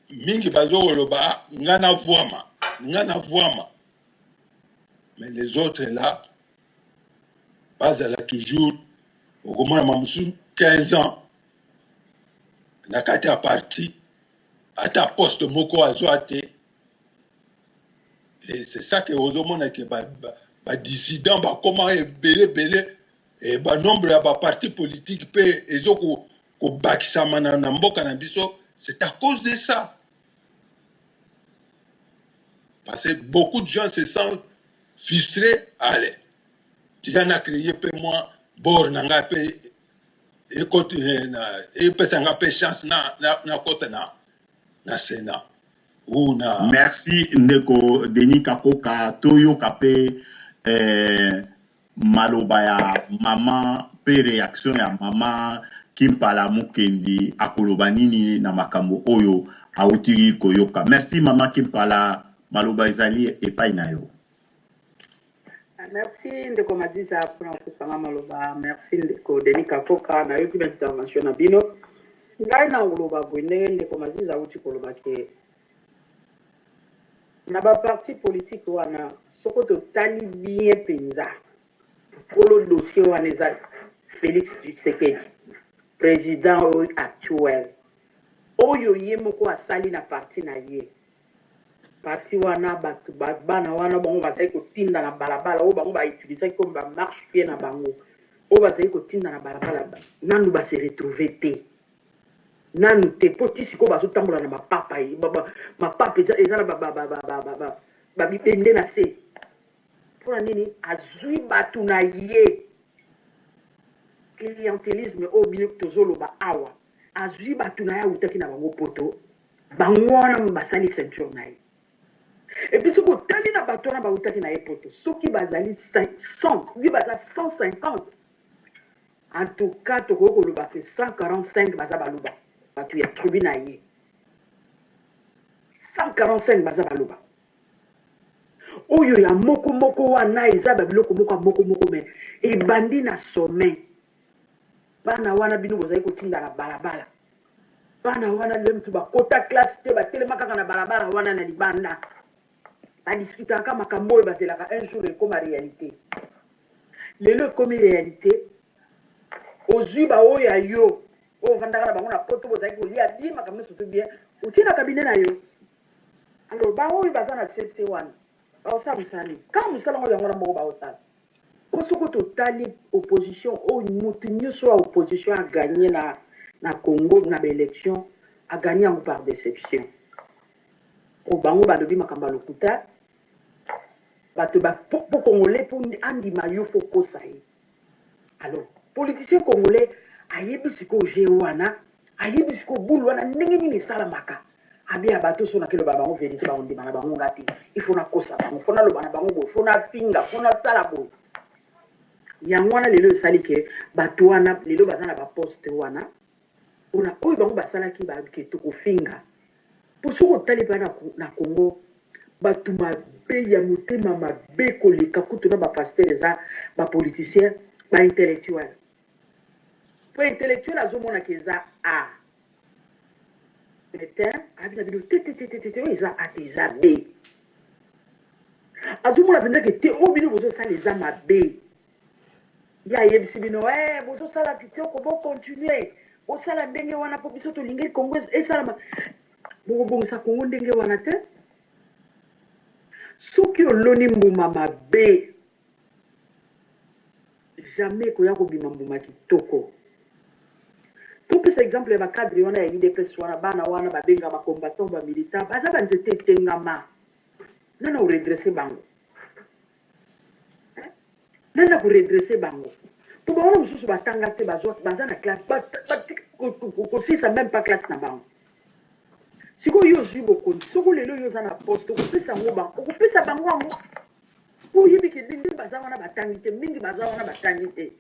Speaker 9: Mingi bazoloba ngana voama. Mais les autres là bazala toujours okomona mamusu 15 ans na kati ya parti ata poste moko azwa te. Et c'est ça que ozomona ke ba dissident ba koma ebele et ba nombre ya ba parti politique pe ezo ko bakisama na mboka na biso, c'est à cause de ça. Parce que beaucoup de gens se sentent frustrés. Allez, tu as créé peu moi bord nanga pe et continuer na et peut sanga pe chance na côté na Sénat.
Speaker 8: Merci Ndeko Denis Kakoka Toyo Kape maloba ya mama pe réaction ya mama Kimpala Mukendi akoloba nini na makambo oyo awutiri koyoka. Merci mama Kimpala maloba ezali epai na yo.
Speaker 10: Merci Ndeko Madiza pour kusanga maloba. Merci Ndeko Denis Kakoka na yoki intervention na bino. Ngai na ngoloba bwene Ndeko Madiza uti koloba ke na ba parti politique wana soko to tali bien penza polo dossier wana eza Félix Tshisekedi président actuel oyo ye moko asali na parti na ye parti wana batu bana wana bango bazali kotinda na balabala oyo bango bautiliser comme ba marche pied na bango oyo bazali kotinda na balabala nanu ba se retrouver te nanu te poti siko bazotambola na mapapa mapapa eza na babipende na se mpona nini azwi bato na ye clientélisme oyo bino tozoloba awa azwi bato na ye awutaki na bango poto bango wana basali ceinture na ye epuis soki otali na bato wana bautaki na ye poto soki bazali 100 vi baza 150 en tout cas tokoki koloba ke 145 baza baloba bato ya tribu na ye 145 baza baloba oyo ya moko wana eza babiloko moko me ebandi na sommet bana wana bino bozali kotinda na balabala bana wana lemtu bakota classe te batelema kaka na balabala wana na libanda badiskutaka makambo oyo bazelaka un jour ekoma réalité lelo ekomi réalité ozwi baoyo ya yo oyo vandaka na bango na poto bozali kolia bien makambo nyonso to bien otie na kabine na yo alors baoyo baza na cc wana baosala mosala kaka mosala ngo yango na moko baosala po soko totali opposition oyo motu nyonso ya opposition aganye na Congo na baélection aganye yango par déception o bango balobi makambo ya lokuta bato po congolais po andima yo fo kosa ye alors politicien congolais ayebi sikoyo je wana ayebi sikoyo bulu wana ndenge nini esalamaka abi ya bato so na kelo bango vérité bango ndima na bango ngati il faut na kosa bango faut na loba na bango boye faut na finga faut na sala boye yango wana lelo esali ke bato wana lelo baza na baposte wana ona oyo bango basalaki babike tokofinga po soki otali mpa na Congo bato mabe ya motema mabe koleka kutu na bapaster eza bapoliticien baintellectuel po intellectuel azomonaka eza a metin abina bino te oyo eza a te eza b azomona mpenza ke te oyo bino bozosala eza mabe ya yebisi bino bozosala kitoko bocontinue bosala ndenge wana po biso tolingi Congo esalama bokobongisa Congo ndenge wana te soki oloni mbuma mabe jamais koya kobima mbuma kitoko topesa exemple ya bacadre wana ya UDPS wana bana wana babenga bacombattant bamilitant baza banzete etengama nana koredresse bango nana koredresse bango po bawana mosusu batanga te baza na classe kosisa même pas classe na bango sikoyo yo ozwi bokondi soko lelo yo oza na poste okopesa yango bango okopesa bango yango po oyebike ndenge baza wana batangi te mingi baza wana batangi te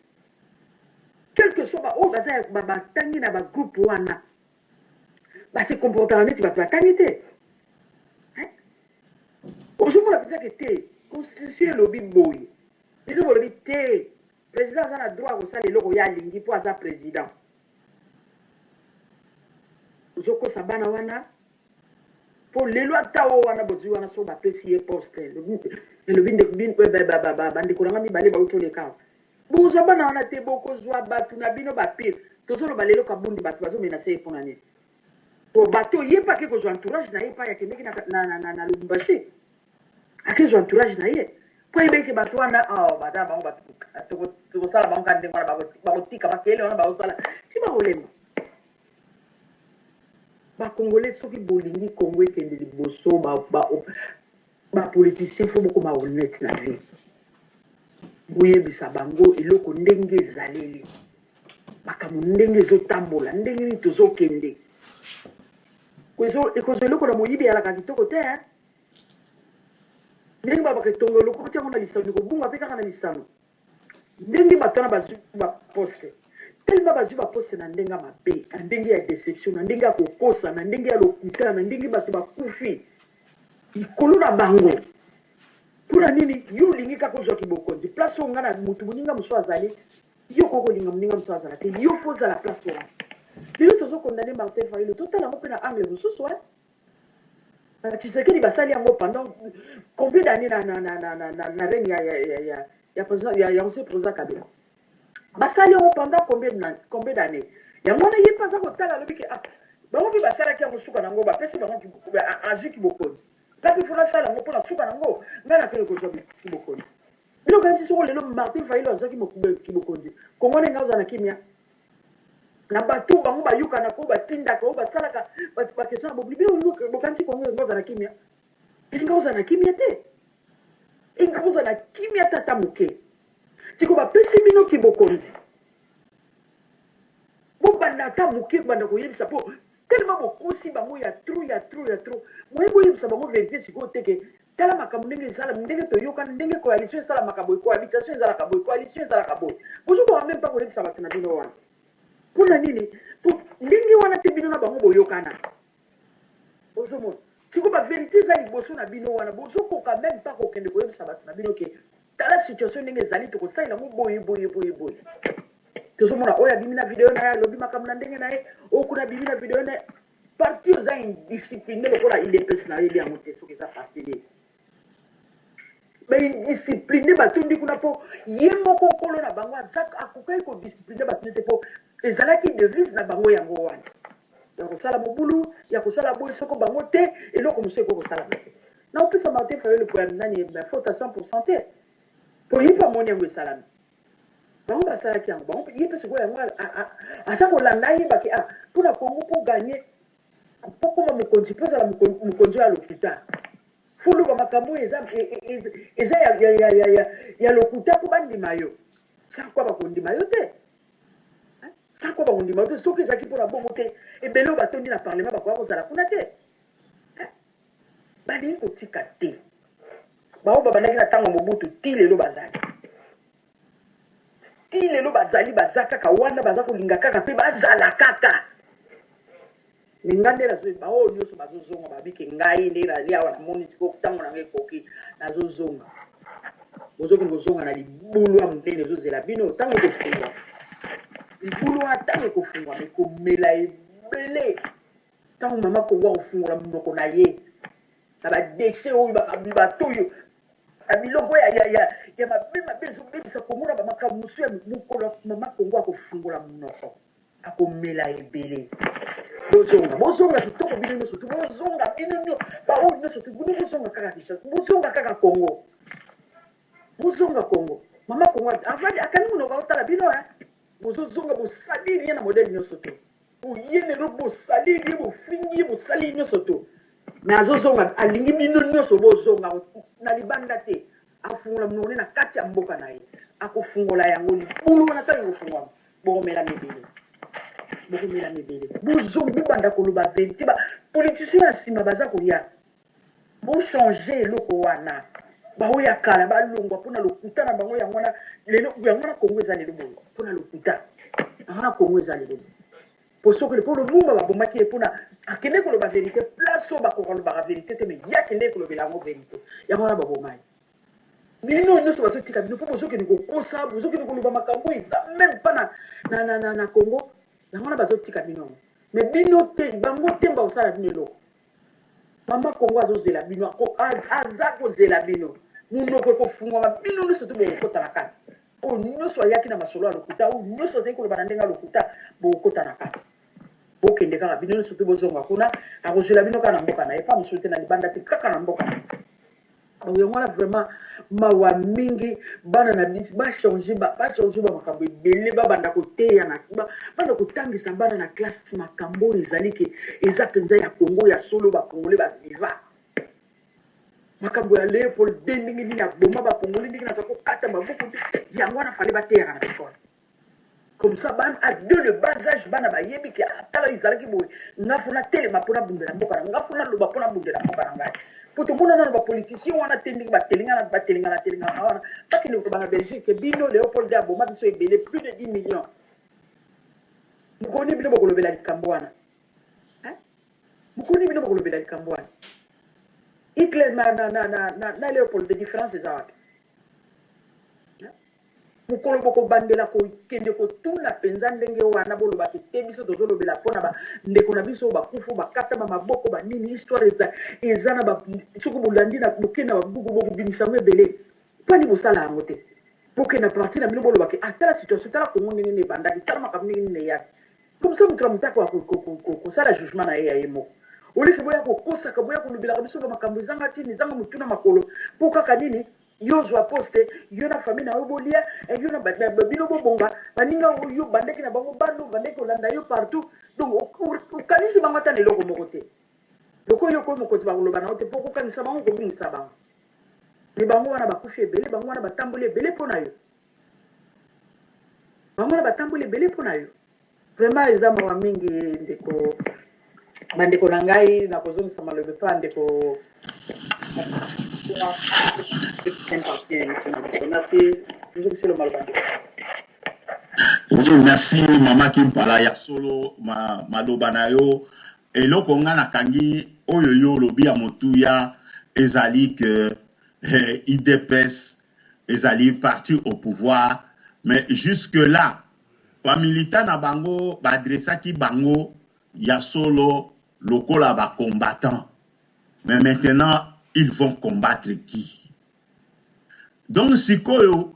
Speaker 10: quelque soit baoyo baza batangi na bagroupe wana base comportaka neti bato batangi te ozomona mpenzake te constitution elobi boye lelo bolobi te président aza na droit kosala eloko ya alingi mpo aza président ozokosa bana wana po lelo ata o wana bozwi wana so bapesi ye poste elobi bandeko nanga mibale bauti oleka Bozo bana wana te boko zwa batu na bino ba pire. Tozo lo balelo kabundi batu bazo menacer pour nani. Po bato yepa ke ko zo entourage na yepa ya kemeki na Lubumbashi. Ake zo entourage na ye. Po yebeke bato wana bada ba batu to sala ba ngande ngwana ba tika ba kele wana ba sala. Ti ba olema. Ba Congolais soki bolingi Congo ekende liboso ba politicien fo boko ma honnête na vie. Boyebisa bango eloko ndenge ezaleli. Makamu ndenge ezotambola ndenge nini tozokende. Ekozo eloko na moyibi alaka kitoko te ndenge babaka etongo eloko kotia ngo na lisano kobunga mpe kaka na lisano ndenge bato wana bazwi baposte telema bazwi baposte na ndenge ya mabe na ndenge ya déception na ndenge ya kokosa na ndenge ya lokuta na ndenge bato bakufi likolo na bango mpona nini yo olingi kaka ozwaki bokonzi place oyo nga na motu moninga mosu azali yo kokolinga moninga mosu azala te yo fo ozala place wana lelo tozokondane Martin Fayulu totala yango mpe na angle mosusu Tshisekedi basali yango pendant combien d'années na règne ya ancien président Kabila basali yango pendant combien d'années yango wana ye mpe aza kotala alobi ke bango mpe basalaki yango suka nango bapesi bango azwiki bokonzi kaka ifo nasala yango mpona suka nango ngai nakende kozwa kibokonzi biloko yanti soko lelo Martin Fayulu azwaki kibokonzi kongo ndenga oza na kimia na bato bango bayukana ko batindaka o basalaka bakesana bobibilo bokanisi kongo ngoza na kimia ilinga oza na kimia te inga oza na kimia tata moke tiko bapesi bino kibokonzi bobanda ata moke banda koyebisa po tellement bokosi bango ya trop moye boyebisa bango vérité sikoyo teke tala makambo ndenge ezala ndenge toyokana ndenge coalition ezala makambo cohabitation ezalaka boye coalition ezalaka boye bozokoka même pas koyebisa bato na bino wana mpona nini ndenge wana te bino na bango boyokana ozomona siko bavérité eza liboso na bino wana bozokoka même pas kokende koyebisa bato na bino ke tala situation ndenge ezali tokosalela yango boye tozomona oyo abimi na video na ye alobi makambo na ndenge na ye oyo kuna abimi na video na ye parti oza indiscipline lokola idps na yebi yango te soki eza parti de baindiscipline batondi kuna mpo ye moko nkolo na bango akokaki kodiscipline batondi te mpo ezalaki devise na bango yango wana ya kosala mobulu ya kosala boye soko bango te eloko mosu eko kosala na te na opesa Martin Fayulu po ya nani faute à 100% te po ye mpe amoni yango esalami bango basalaki yango bango ye mpe sikoyo yango aza kolanda yebaki mpona kongo mpo ganye mpo koma mokonzi mpo ezala mokonzi ya lokuta foloba makambo eza ya lokuta mpo bandima yo sakwa bakondima yo te sakwa bakondima yo te soki ezalaki mpona bongo te ebele oyo batondi na parlement bakoya kozala kuna te balingi kotika te bango babandaki na ntango mobutu ti lelo bazali baza kaka wana baza kolinga kaka mpe bazala kaka nga nde nazoyeba oyo nyonso bazozonga babike ngai nde nali awa namoni sikoyo ntango nanga ekoki nazozonga bozokende kozonga na libulu ya monene ezozela bino ntango ekofungwa libulu wana ntango ekofungwa mekomela ebele ntango mama kongo akofungola monoko na ye na badeshe oyo bato oyo na biloko ya mabe ezobebisa komona bamakambo mosu ya mokolo mama kongo akofungola monoko akomela ebele bozonga kitoko bino nyonso tu bozonga bino baoyo nyonso tu bino bozonga kaka Kinshasa bozonga kaka Congo bozonga Congo mama Congo akani monoko aotala bino bozozonga bosalili ye na modele nyonso tu boye lelo bosalili ye bofingi ye bosalili nyonso tu me azozonga alingi bino nyonso bozonga na libanda te afungola monoko na kati ya mboka na ye akofungola yango libulu wana ntango ekofungwama bokomela mebele bozongi banda koloba verité bapoliticien ya nsima baza koya bochange eloko wana baoya kala balongwa mpona lokuta na bango yango wana kongo eza lelo bongo mpona lokuta yango na kongo eza lelo po sokele mpo lomumba babomaki ye mpona akende koloba verité place oyo bakoka lobaka verité te me ye akende kolobela yango verité yango wana babomai bino nyonso bazotika bino mpo bozokende kokosa bozokende koloba makambo eza meme mpa na kongo yango wana bazotika bino me bino te bango te bakosala bino eloko mama kongo azozela bino aza kozela bino monoko ekofungwama bino nyonso te bokokota na kati o nyonso ayaki na masolo ya lokuta o nyonso azali koloba na ndenge ya lokuta bokota na kati bokende kaka bino nyonso te bozonga kuna akozwela bino kaka na mboka na ye pa mosusu te na libanda te kaka na mboka na ye yango wana vraiment mawa mingi bana na bisi bachange bamakambo ebele babanda koteya banda kotangisa bana na classe makambo oyo ezali ke eza mpenza ya kongo ya solo bakongole baviva makambo ya Léopold de ndenge nini aboma bakongole ndenge naza kokata maboko te yango wana fale bateyaka na bikolo comme ça bana à deux le bas âge bana bayebi ke atala ezalaki boye ngafuna telema mpona bundela mboka na ngafuna loba mpona bundela mboka na ngai po tomona nano bapoliticien wana te ndenge batelengana wana bakende kotoba na Belgique bino Léopold de aboma biso ebele plus de 10 millions mokoni bino bokolobela likambo wana mokoni bino bokolobela likambo wana Hitler na Léopold de différence eza wapi mukolo boko bandela ko kende ko tuna penza ndenge wana bolobaki te biso tozolobela mpona ndeko na biso bakufu bakata maboko banini histoire eza na suku bolandi na bokenda babuku bokobimisango ebele pani bosala yango te bokenda parti na bino bolobaki atala situation tala kongo ndenge nini ebandaki tala makambo ndenge nini eyaki comme ça moto ya motako kosala jugement na ye ya ye moko oleke boya kokosaka boya kolobelaka biso makambo ezanga tini ezanga motuna makolo mpo kaka nini yo zwa poste yo na famille na yo bolia yo na bino bobonga baninga yo bandeki na bango bando bandeki olanda yo partout donc okanisi bango ata na eloko moko te loko yo koyi mokonzi bakoloba na yo te mpo kokanisa bango kobingisa bango me bango wana bakufi ebele bango wana batamboli ebele mpo na yo bango wana batamboli ebele mpo na yo vraiment eza mawa mingi ndeko bandeko na ngai nakozongisa malobe mpa ndeko
Speaker 8: merci mama Kimpala ya solo maloba na yo eloko nga nakangi oyo yo lobi ya motuya ezali que IDPS ezali parti au pouvoir mais jusque là ba militant na bango ba adressaki bango ya solo lokola ba combattant mais maintenant ils vont combattre qui? Donc sikoyo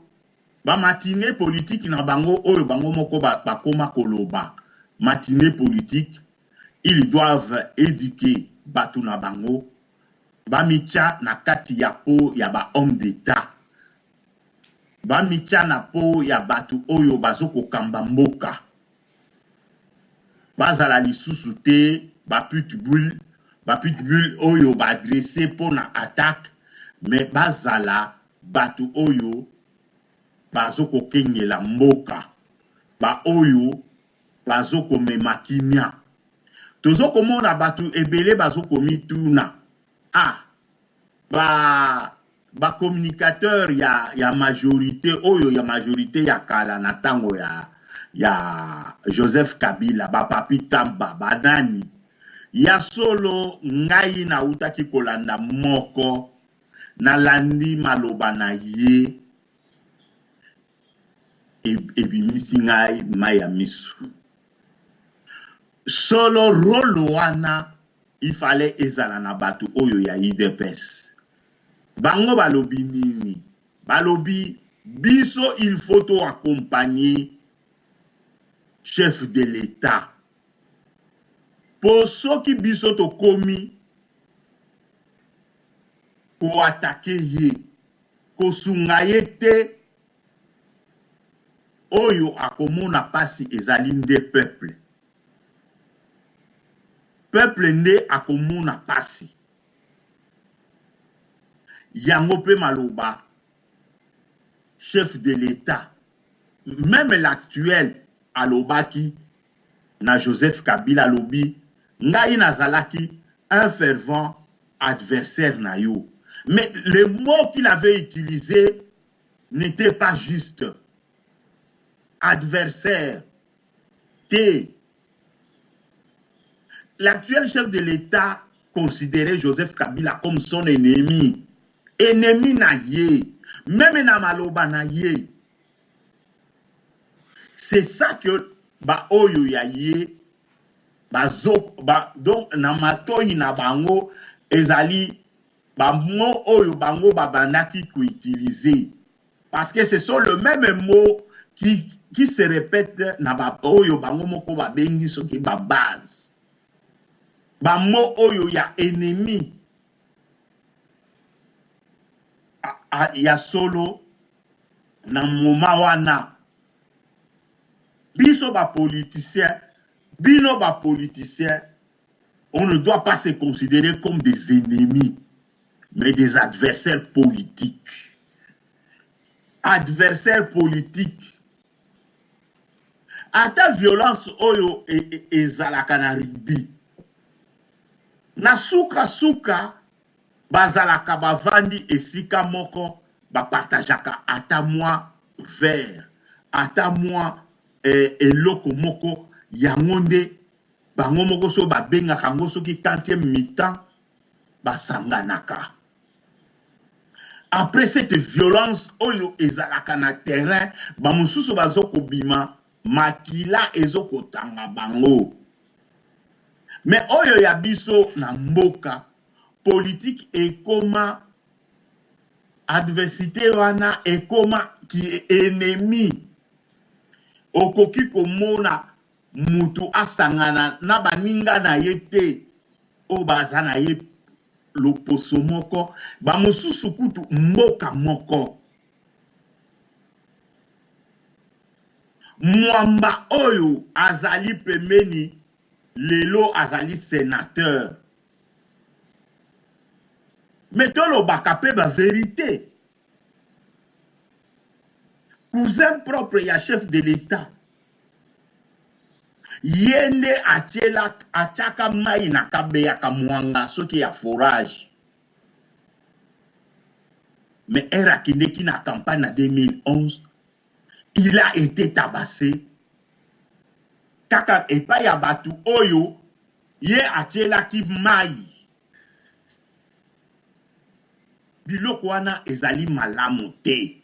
Speaker 8: ba matinée politique na bango oyo bango moko ba koma koloba matinée politique ils doivent éduquer batu na bango ba micha na kati ya po ya ba homme d'état ba micha na po ya batu oyo bazoko kamba mboka bazala lisusu te ba pitbull oyo ba adressé pour na attaque mais bazala batu oyo bazoko kenyela mboka ba oyo bazoko mema kimia tozoko mona batu ebele bazoko mituna ba communicateur ya majorité oyo ya majorité ya kala na tango ya Joseph Kabila ba papi tamba banani ya solo ngai na utaki kolanda moko na landi maloba na ye ebimisi ngai maya misu solo rolo wana il fallait ezala na batu oyo ya IDPS bango balobi nini balobi biso il faut to accompagner chef de l'État pour soki biso to komi ko attaquer ye ko sunga ye te oyo akomona pasi ezali nde peuple nde akomona pasi yango pe maloba chef de l'État même l'actuel alobaki na Joseph Kabila lobi ngai nazalaki un fervent adversaire na yo mais le mot qu'il avait utilisé n'était pas juste adversaire te l'actuel chef de l'État considérait Joseph Kabila comme son ennemi na ye même na maloba na ye c'est ça que ba oyo ya ye donc na matoi na bango ezali ba mo oyo bango babandaki ko utiliser Parce que ce sont le même mot qui se répète na ba oyo bango moko ba bengi soki ba base. Ba mo oyo ya ennemi. Ya solo na moma wana. Biso ba politicien, bino ba politicien, on ne doit pas se considérer comme des ennemis, mais des adversaires politiques. Adversaires politiques. Ata violence oyo ezalaka na rugby. Na suka bazalaka bavandi esika moko bapartageaka ata mwa vert, ata mwa eloko moko yango nde bango moko so babengaka yango soki 40e mi-temps basanganaka. Après cette violence oyo ezalaka na terrain, bamosusu bazoko bima makila ezoko tanga bango. Mais oyo ya biso na mboka politique ekoma adversité wana ekoma ki ennemi. Okoki komona mutu asangana na baninga na yete o baza na ye loposo moko bamosusu kutu mboka moko. Mwamba oyo azali pemeni lelo azali sénateur. Mettons bakape ba vérité. Cousin propre ya chef de l'État. Yende achaka mai na kabeya kamwanga soki ya forage. Mais era kindeki na campagne en 2011, il a été tabassé. Kaka epa ya batu oyo ye achela ki mai. Biloko wana ezali malamu te.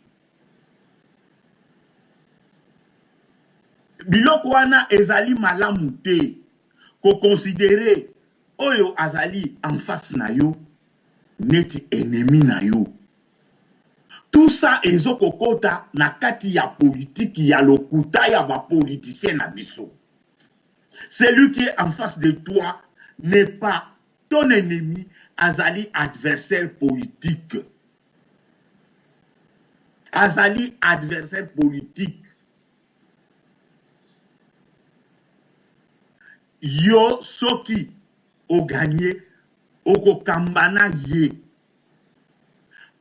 Speaker 8: Biloko wana ezali malamu te. Ko considérer oyo azali en face na yo neti ennemi na yo. Tout ça ezoko kota na kati ya politique ya lokuta ya ba politicien na biso. Celui qui est en face de toi n'est pas ton ennemi, azali adversaire politique. Azali adversaire politique. Yo soki o gagné oko kambana ye.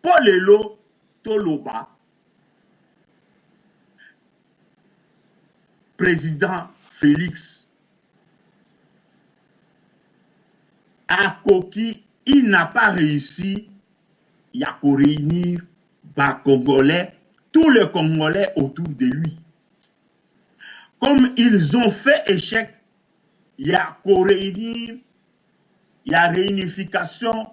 Speaker 8: Polelo toloba. Président Félix Akoki, il n'a pas réussi à réunir les Congolais, tous les Congolais autour de lui. Comme ils ont fait échec, il y a réunir, il y a réunification,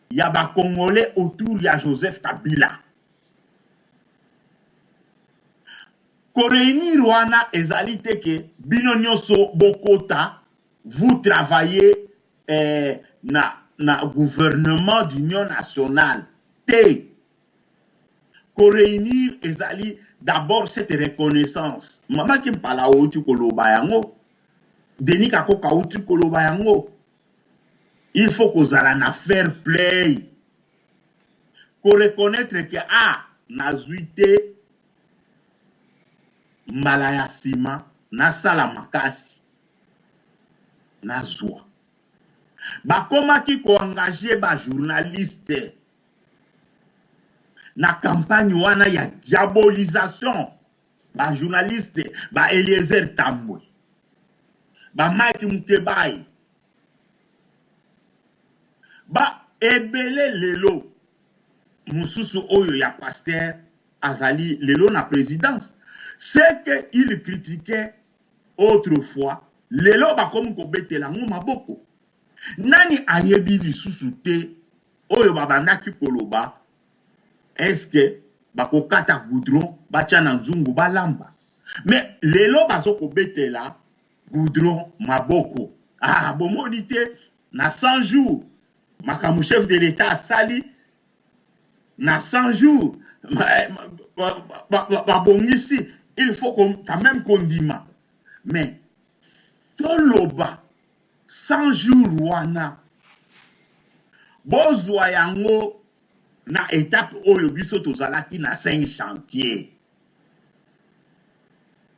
Speaker 8: il y a des Congolais autour de Joseph Kabila. Réunir wana ezalite ke bino nyonso bokota, vous travaillez na gouvernement d'union nationale. T. Réunir ezali d'abord cette reconnaissance. Maman qui me parle au tu koloba yango. Denis kako kautu koloba yango. Il faut qu'on ait un fair play. Qu'on reconnaître que nazuite malaya sima na sala makasi nazwa. Ba koma ki ko engagé ba journaliste na campagne wana ya diabolisation. Ba journaliste ba Eliezer Tambwe, ba Mike Mukebai, ba ebele lelo mususu oyo ya pasteur azali lelo na présidence. C'est qu'il critiquait autrefois lelo ba comme ko betela ngo maboko. Nani ayebi lisusu te oyo babandaki koloba est-ce que bakokata goudron batia na nzungu balamba. Mais lelo bazoko betela goudron maboko. Bomoni te na 100 jours makamu chef de l'État asali na 100 jours babongisi il faut quand même qu'on dima mais toloba 100 jours wana bozwa yango na étape oyo biso tozalaki na 5 chantiers.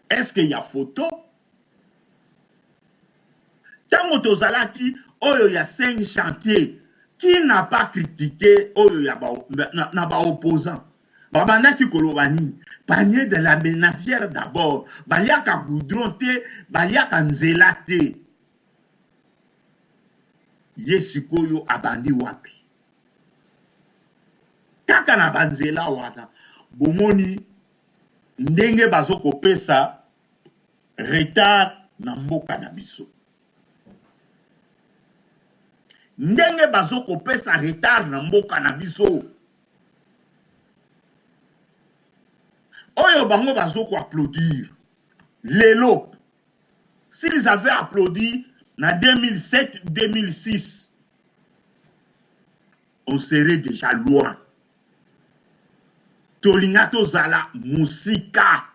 Speaker 8: Est-ce qu'il y a photo? Tango tozalaki oyo ya 5 chantiers, qui n'a pas critiqué oyo ya ba opposant? Babandaki kolobani, panier de la ménagère d'abord, baliaka goudron te, baliaka nzela te. Yesikoyo abandi wapi? Kaka na banzela wana, bomoni ndenge bazoko pesa retard na mboka na biso. Ndenge bazoko pesa retard na mboka na biso. Oyo bango bazoko applaudir. Lelo, s'ils avaient applaudi en 2007-2006, on serait déjà loin. Tolingato zala musika.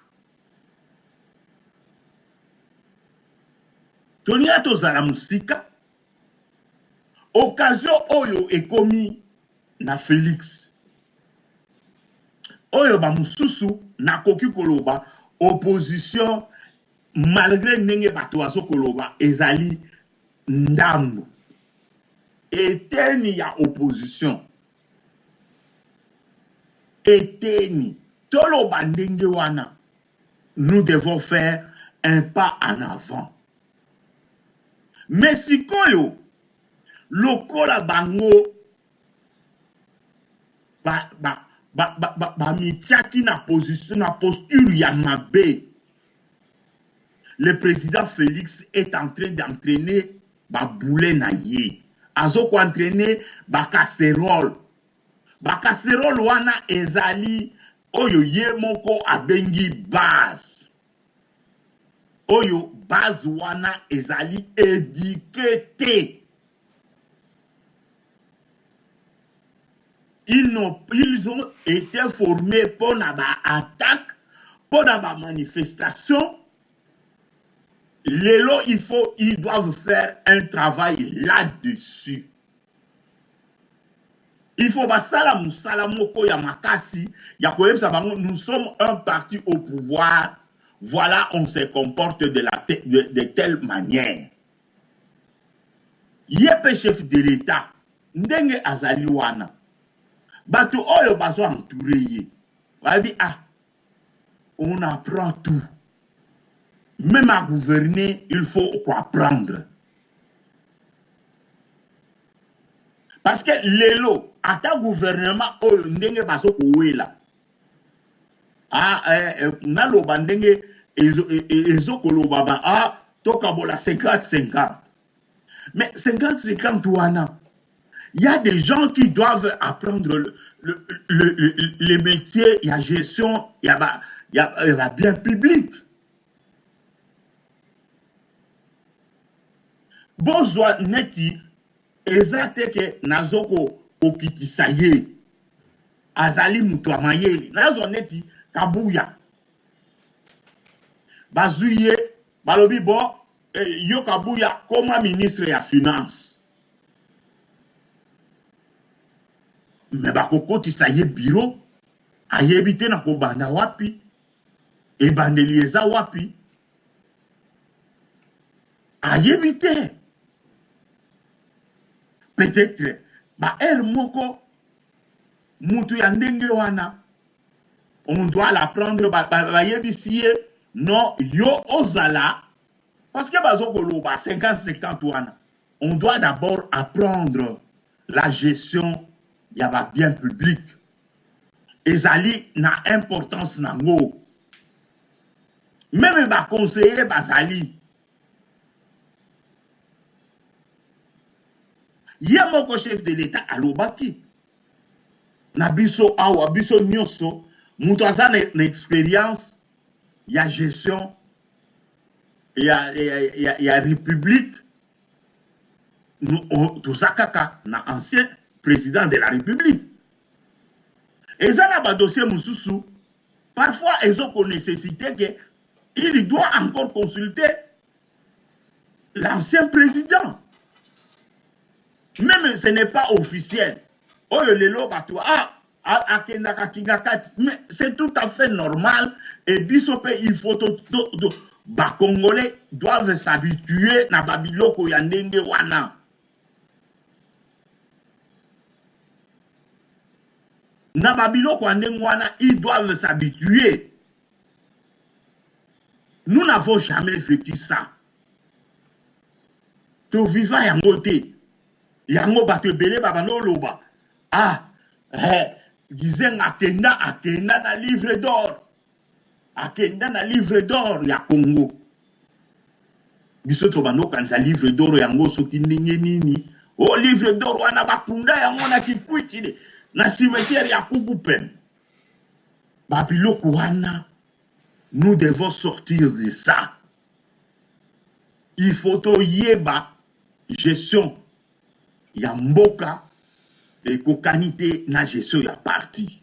Speaker 8: Tolingato zala musika. Occasion oyo ekomi na Félix. Oyo ba mususu na koki koloba opposition malgré ndenge bato azo koloba ezali ndambo. Eteni ya opposition. Eteni. Toloba ndenge wana. Nous devons faire un pas en avant. Mais si koyo lokola bango mitiaki na position na posture ya mabe. Le président Félix est en train d'entraîner baboule na ye. Azoko entraîner casserole. Casserole wana ezali oyo ye moko abengi base. Oyo base wana ezali éduqué. Ils ont été formés pour la attaque, pour la manifestation. Lélo, ils doivent faire un travail là-dessus. Il faut que nous sommes un parti au pouvoir. Voilà, on se comporte de telle manière. Yépe chef de l'État, ndenge azaliwana. Bato oyo bazo entouré. On apprend tout. Même à gouverner, il faut apprendre. Parce que lelo, à ta gouvernement, oyo ndenge bazo kouela. Naloba ndenge ezo koloba toka bola 50-50. Mais 50-50 wana. Il y a des gens qui doivent apprendre le métier, il y a gestion, il y a bien public. Bozwa neti, ezate ke nazoko okitisaye, azali mutu amayeli, nazo neti kabuya. Bazuye, balobi bon, yo kabuya koma ministre ya finance. Mais bakokoti sa ye bureau ayebite na kobanda wapi ebandelieza wapi ayebite peut-être elle moko mutu ya ndenge wana on doit l'apprendre bayebisie non yo ozala parce que bazokoloba 50-50 wana on doit d'abord apprendre la gestion il y a bien public. Ezali na importance nango. Même ba conseiller bazali. Yamoko chef de l'État alobaki. Na biso awa biso nyoso mutu aza na expérience ya gestion ya république. Nous tozakaka na ancien président de la République. Et ça n'a pas dossier Moussoussou. Parfois, ils ont nécessité qu'il doit encore consulter l'ancien président. Même ce n'est pas officiel. Oh, mais c'est tout à fait normal. Et bisopé, il faut les Congolais doivent s'habituer na babiloko ya ndenge wana. Na babiloko ya ndenge wana, ils doivent s'habituer. Nous n'avons jamais vécu ça. Tu vivas yango te. Yango bato ebele babano loba. Disait akenda na livre d'or. Akenda na livre d'or ya Congo. Biso to bano kanza livre d'or yango soki ndenge nini. Oh, livre d'or wana bakunda yango na kikwiti na cimetière ya Kugupen. Babiloko wana, nous devons sortir de ça. Il faut yeba gestion ya mboka et kokanité na gestion ya parti.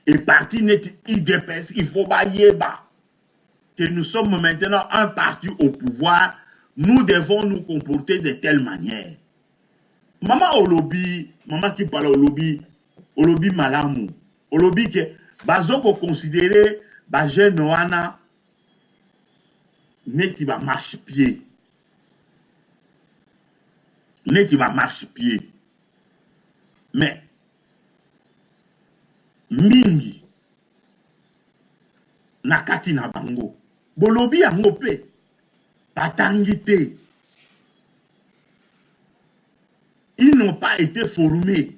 Speaker 8: Et parti n'est IDPS, il faut pas yeba que nous sommes maintenant un parti au pouvoir, nous devons nous comporter de telle manière. Maman Olobi, maman qui parle Olobi malamu, Olobi que bazoko considérer ba jeune wana neti ba marche-pied. Neti ba marche-pied. Mais mingi nakati na bango bolobi yango pe batangi te. Ils n'ont pas été formés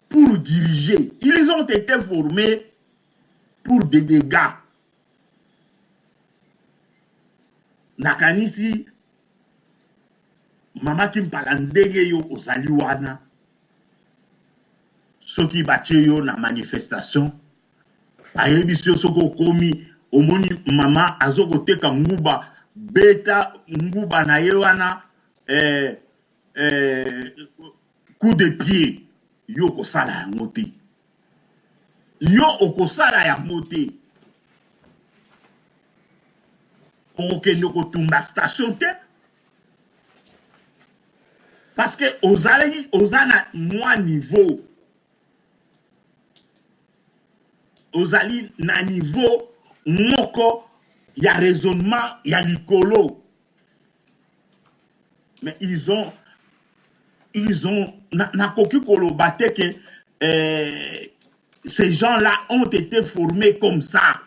Speaker 8: pour diriger. Ils ont été formés pour des dégâts. Nakanisi mama kimpala ndenge yo ozali wana soki batie yo na manifestation bayebi soko komi omoni mama azoko teka nguba beta nguba na ye wana coup de pied yo kosala yango te. Yo okosala yango te. Okende kotumba station te. Parce que ozana moi niveau. Ozali na niveau moko ya raisonnement ya likolo. Mais ils ont na koki kolobate que ces gens-là ont été formés comme ça.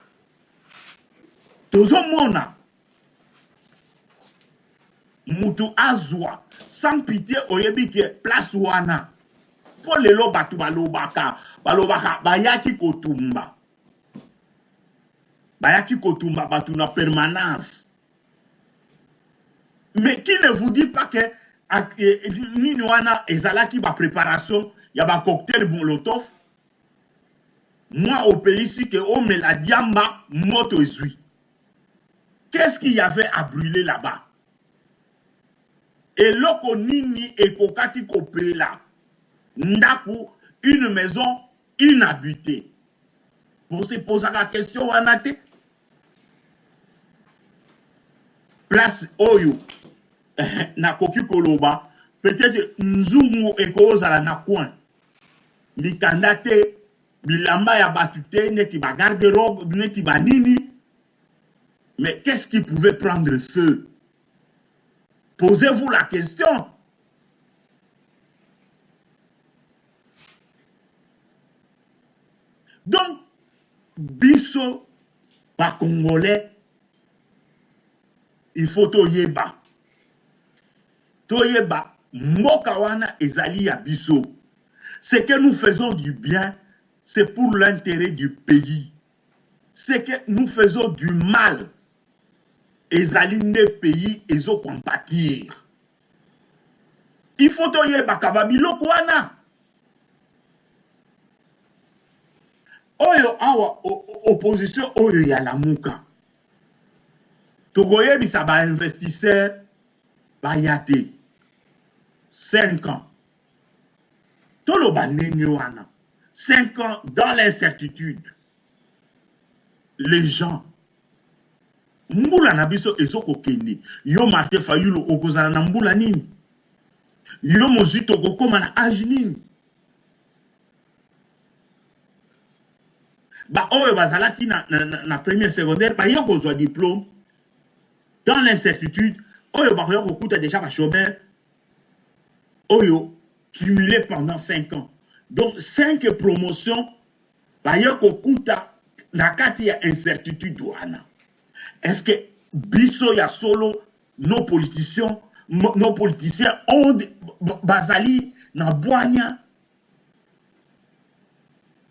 Speaker 8: Tozomona mutu azwa sans pitié oyebi ke place wana pour lelo batu balobaka bayaki kotumba batu na permanence. Mais qui ne vous dit pas que nini wana ezalaki ba préparation ya ba cocktail molotov. Moi au pays ici que on me la diamba moto ezui. Qu'est-ce qu'il y avait à brûler là-bas? Et loko nini ekokaki kopela ndaku une maison inhabitée. Vous se posez la question wanate place oyo na koki koloba peut-être nzungu ekozala na coin mikanda te bilamba ya batute neti ba garde-robe neti ba nini. Mais qu'est-ce qui pouvait prendre feu? Posez-vous la question. Donc biso ba Congolais, il faut toyeba mboka wana ezali ya biso. Ce que nous faisons du bien, c'est pour l'intérêt du pays. Ce que nous faisons du mal, ezali ne pays ezo compatir. Il faut toyeba kababiloko wana. Oyo awa opposition oyo ya lamuka. Togoye bisa ba investisseur ba yate 5 ans. Tolo ba ndenge wana. 5 ans dans l'incertitude. Les gens, mbula na biso ezoko kende. Yo Martin Fayulu okozala na mbula nini? Yo mozito kokoma na âge nini? Ba oyo bazalaki na première secondaire ba yo kozwa diplôme dans l'incertitude. Oyo ba yo kokuta déjà ba chômeur. Oyo cumulé pendant 5 ans. Donc 5 promotions ba yo kokuta na kati ya incertitude wana. Est-ce que biso ya solo nos politiciens ont bazali na boanya?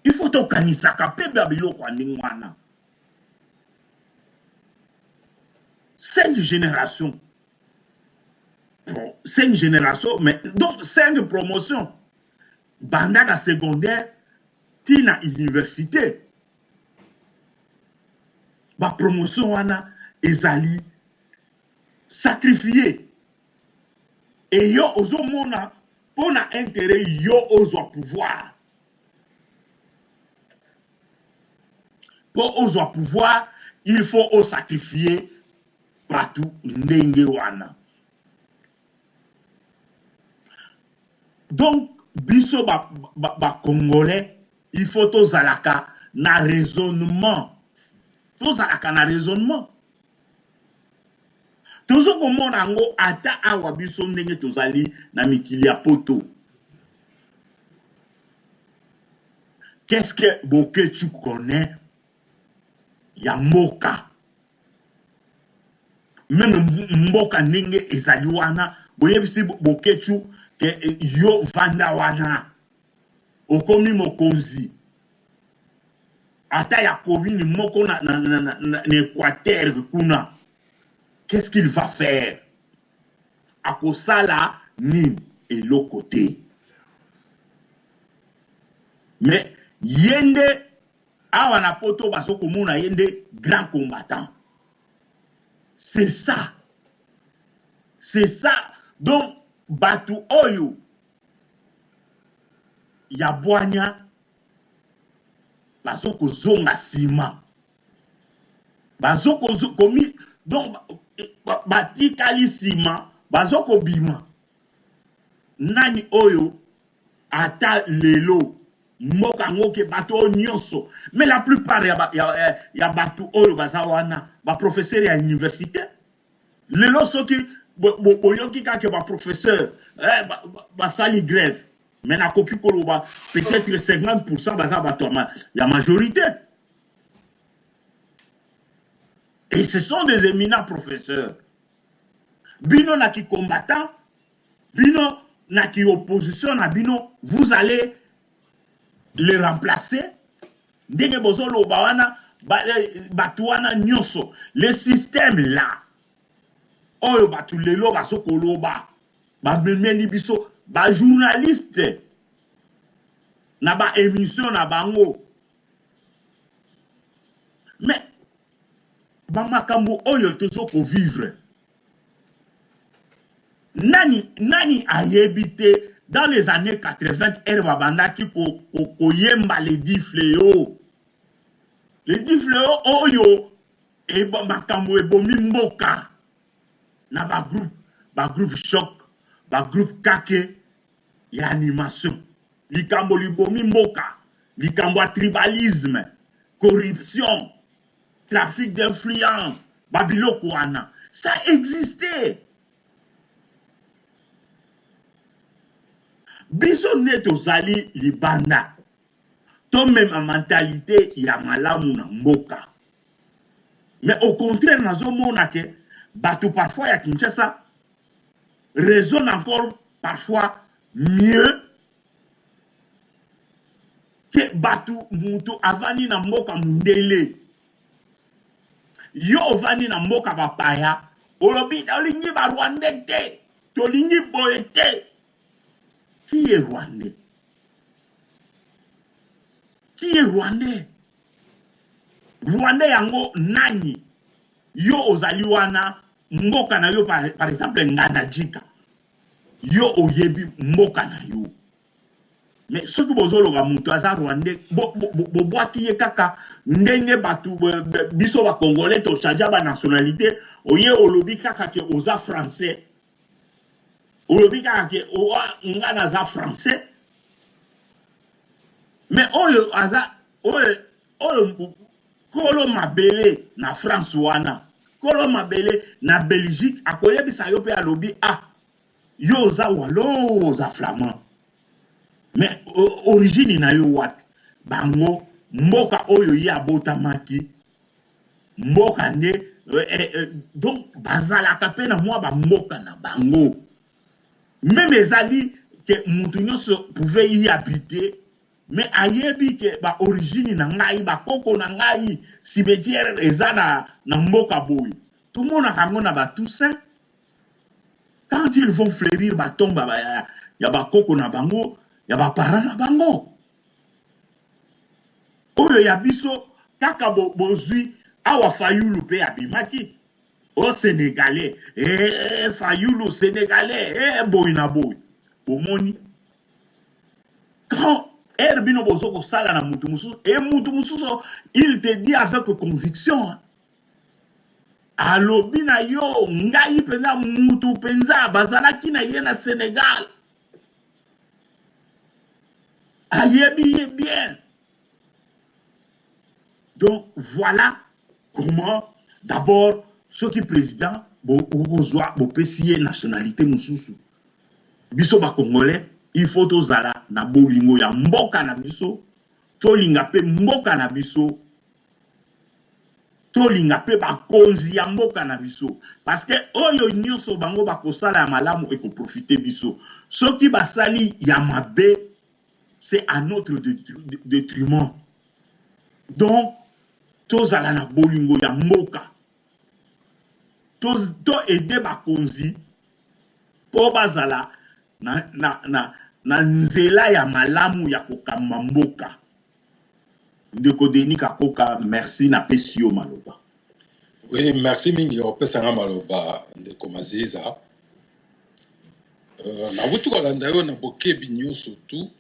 Speaker 8: Il faut to kanisaka pe babilo kwa ndingwana. 5 générations. Bon, 5 générations, mais donc 5 promotions. Banda la secondaire, tina université. Ba promotion wana ezali sacrifié. Et yo ozo mona pona intérêt yo ozo pouvoir. Pour ozo pouvoir, il faut au sacrifier partout ndenge wana. Donc biso ba congolais, il faut to zalaka na raisonnement. Tozalaka na raisonnement. Tozo komona ngo ata awa biso ndenge tozali na mikili ya poto. Qu'est-ce que Boketu connaît? Ya mboka. Même mboka ndenge ezali wana, boyebisi Boketu ke yo vanda wana. Okomi mokonzi. Ata ya commune moko na Équateur kuna. Qu'est-ce qu'il va faire? Akosala ni et l'autre côté. Mais yende awana poto basoko mona yende grand combattant. C'est ça. C'est ça. Donc batu oyo ya boanya bazoko zonga sima. Bazoko komi donc batikali sima bazoko bima. Nani oyo ata lelo moka ngoke bato nyonso. Mais la plupart ya batu oyo bazawana ba professeur ya université. Lelo soki boyoki kake ba professeur ba sali grève. Mais na koki koloba peut-être 50% baza bato la majorité. Et ce sont des éminents professeurs. Bino na ki combattant, bino na ki opposition na bino, vous allez les remplacer. Ndenge bozolo bawana batuana nyonso. Le système là. Oyo batu lelo basokoloba. Ba memeli biso ba journaliste. Na ba émission na bango. Mais ba makambo oyo tozoko vivre. Nani a yébité dans les années 80, Herba Bandaki ko yemba les 10 fléaux. Les 10 fléaux oyo et makambo e bomi mboka. Na ba groupe choc, ba groupe kake ya animation. Likambo li bomi mboka, likambo tribalisme, corruption, trafic d'influence, babiloko wana. Ça existait. Biso neto zali libanda. To même en mentalité ya malamu na mboka. Mais au contraire nazo mona ke batu parfois ya Kinshasa raisonne encore parfois mieux que batu muntu avani na mboka mundele. Yo ovani na mboka bapaya olobi olingi ba Rwandais te, tolingi boye te. Qui est Rwandais? Qui est Rwandais? Rwandais yango nani? Yo ozali wana mboka na yo par exemple Nganajika. Yo oyebi mboka na yo. mais soki bozoloba moto aza rwandais bobwaki ye kaka ndenge bato biso bacongolais tochange banationalité oye olobi kaka ke oza français olobi kaka ke nga naza français mais oyo aza oyo kolo mabele na France wana kolo mabele na Belgique akoyebisa yo pe alobi yo oza walo oza flamand mais origine na yo wapi bango mboka oyo ye abotamaki mboka nde donc bazalaka pe na mwa bamboka na bango même ezali ke mutu nyonso pouvait y habiter mais ayebi ke ba origine na ngai ba koko na ngai cimetière eza na mboka boy tout le monde a kango na ba Toussaint quand ils vont fleurir ba tomba ya ba koko na bango ya ba parents na bango oyo ya biso kaka bozwi awa Fayulu pe abimaki au Sénégalais Fayulu Sénégalais boy na boy omoni quand Herbino Bozoko sala na mutu mususu et mutu mususu il te dit avec conviction alobi na yo ngai penza mutu penza bazalaki na ye na Sénégal ayebi bien. Donc voilà comment d'abord ceux qui président bozwa bopesiye nationalité mususu biso ba congolais il faut tozala na bolingo ya mboka na biso tolinga pe mboka na biso tolinga pe bakonzi ya mboka na biso parce que oyo nyonso bango bakosala ya malamu eko profiter biso soki basali ya mabe c'est à notre détriment donc tozala na bolingo ya mboka to aider bakonzi po bazala na nzela ya malamu ya kokamba mboka ndeko Denis Kakoka merci na pesio maloba.
Speaker 9: Oui, merci mingi opesanga maloba ndeko Maziza. Na butu kolanda yo na bokebi nyonso tu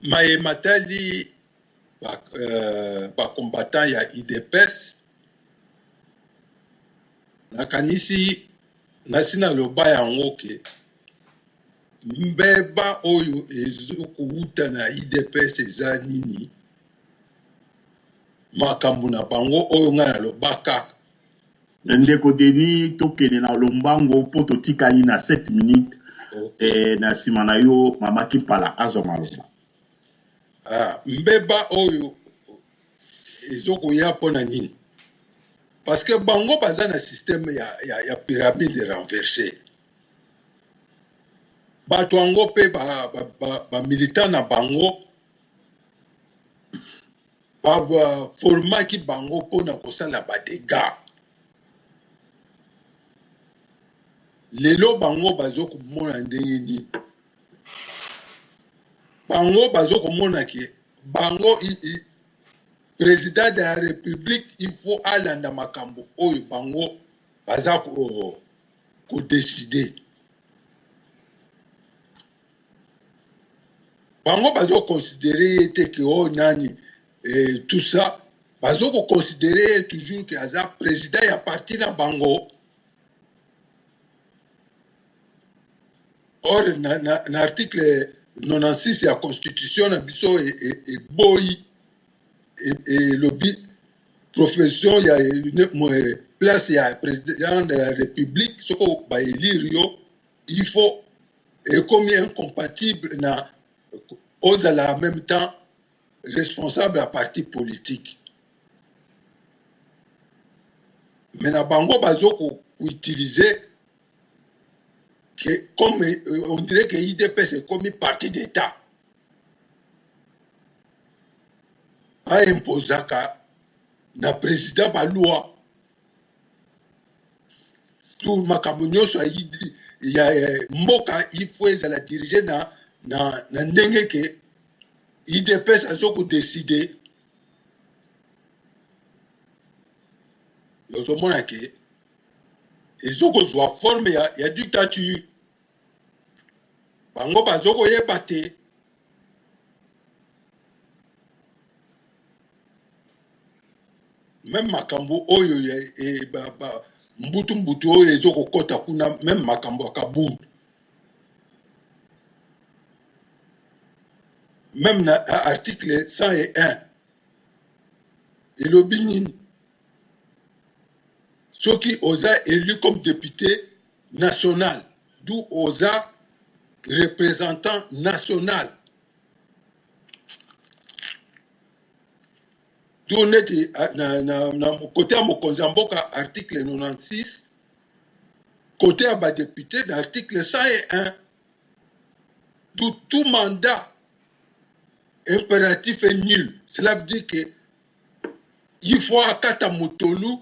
Speaker 9: maye matali ba combattant ya IDPS nakanisi nasina loba yango ke mbeba oyo ezokuuta na IDPS eza nini makambo na bango oyo nga na lobaka
Speaker 8: ndeko Denis tokene na lombango po totikali na 7 minutes na sima na yo mama Kimpala azomaloba
Speaker 9: mbeba oyo ezokoya mpona nini parce que bango baza na système ya pyramide renversée bato yango pe ba militant na bango formaki bango mpona kosala badega lelo bango bazokomona ndenge nini bango bazokomona ke bango président de la république il faut alanda makambo oyo bango baza kodécider bango bazo considérer te ke o nani tout ça bazo considérer toujours que aza président ya parti na bango or na article 96 ya constitution na biso e boyi et le profession ya place ya président de la république soko ba élire yo il faut et comme incompatible na ozala en même temps responsable à parti politique mais na bango bazoko utiliser que comme on dirait que IDPS c'est comme parti d'état a imposaka na président ba loi tout makambo nyonso ya mboka il faut ezala diriger na ndenge ke IDPS azoko décider lozomona ke ezoko zwa forme ya dictature bango bazokoyeba te même makambo oyo mbutu oyo ezokokota kuna même makambo akabundu même na article 101 elobi nini soki oza élu comme député national d'où oza représentant national d'où neti na côté ya mokonzi ya mboka article 96 côté ya badéputé na article 101 d'où tout mandat impératif et nul. Cela veut dire que il faut akata motolu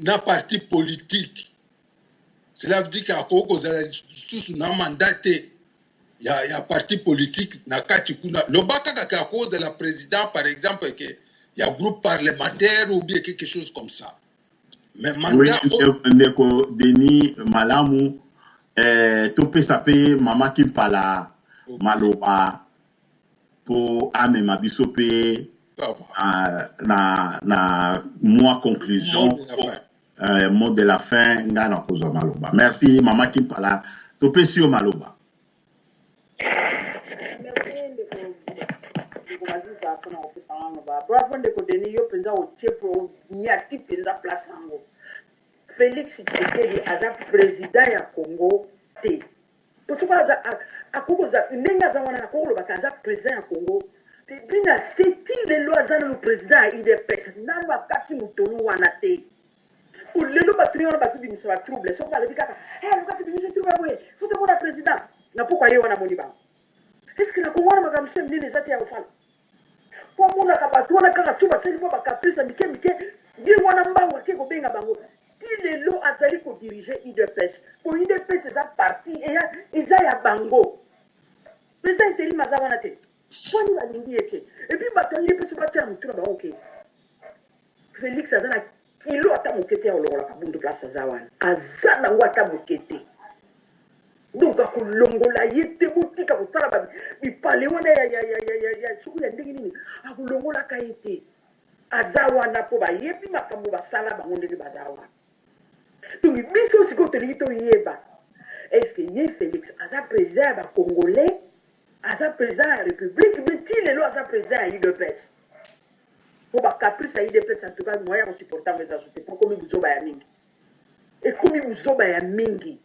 Speaker 9: na parti politique. Cela veut dire qu'à Koko sous na mandaté il y a parti politique na kati kuna. Le baka à cause de la présidente par exemple que il y a groupe parlementaire ou bien quelque chose comme ça. Mais mandat
Speaker 8: ndeko Denis Malamu topé sapé mama Kimpala maloba pour amema biso pe na mois conclusion mot de la fin nga na kozo maloba. Merci mama Kimpala topé sur maloba.
Speaker 10: Bravo ndeko Denis yo penza o tiepo nyati penza place yango. Félix Tshisekedi aza président ya Congo te. Parce que akokoza ndenge za wana nakolo bakaza président ya Congo. Bina seti le loza le président IDPS na bakati mutonu wana te. Pour lelo baturi wana batu bimisa ba trouble so kala bikaka lokati bimisa trouble boye. Faut te voir président. Na pourquoi yo wana moniba? Est-ce que na Congo wana makamshe mnene zati ya usala? Kwa muna kabatu wana kaka tu baseli bo bakaprisa mike ye wana mbango ke ko benga bango. Il est là à salir pour diriger IDPS. Pour IDPS, c'est un parti et il y a bango. Le président intérim a zavanate. Pour nous la ligne était. Et puis maintenant IDPS va tirer tout là-bas ok. Félix Azana kilo atamukete au la kabundu place Zawan. Azana watamukete. Donc à Kolongola yete boutique à Sala bi parler wana ya suku ya ndenge nini. À Kolongola kaite. Azawana po ba yepi makambo ba sala bango ndenge bazawa. Donc, biso si kote lito yeba. Est-ce que yé Félix, asa président ba Congolais, asa président de la République, mais il est là asa président à IDPS. Pour ba caprice à IDPS, en tout cas, moi, je supporte mes ajoutés. Pour comme vous ya mingi. Et comme vous ya mingi.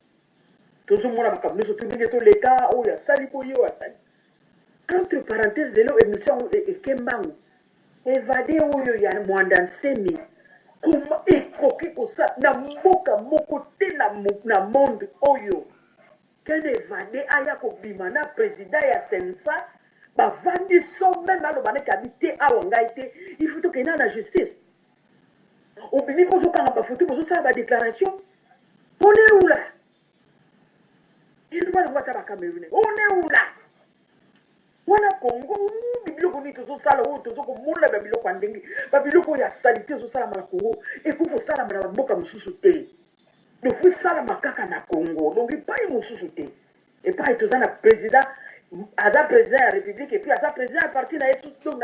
Speaker 10: Tout ce monde a capable de se tout les cas, oh, ya sali pour yo, sali. Entre parenthèses, de l'eau, émission, et Kembangu. Évadé, oh, ya Mwandan Semi. Comment écoquer comme ça na mboka moko te na monde oyo qu'elle évadé aya ko bima na président ya sensa ba vandi so même alo bana kabité awangaité il faut que na justice au bimi pozo kanga ba photo pozo ça ba déclaration on est où là il doit voir ta Cameroun on est où là wana Congo biloko ni tozo sala o tozo ko mula ba biloko andenge ba biloko ya salité zo sala na Congo et pour sala na mboka mususu te do fu sala makaka na Congo donc il pas mususu te et pas toza na président aza président ya république et puis aza président ya parti na yesu donc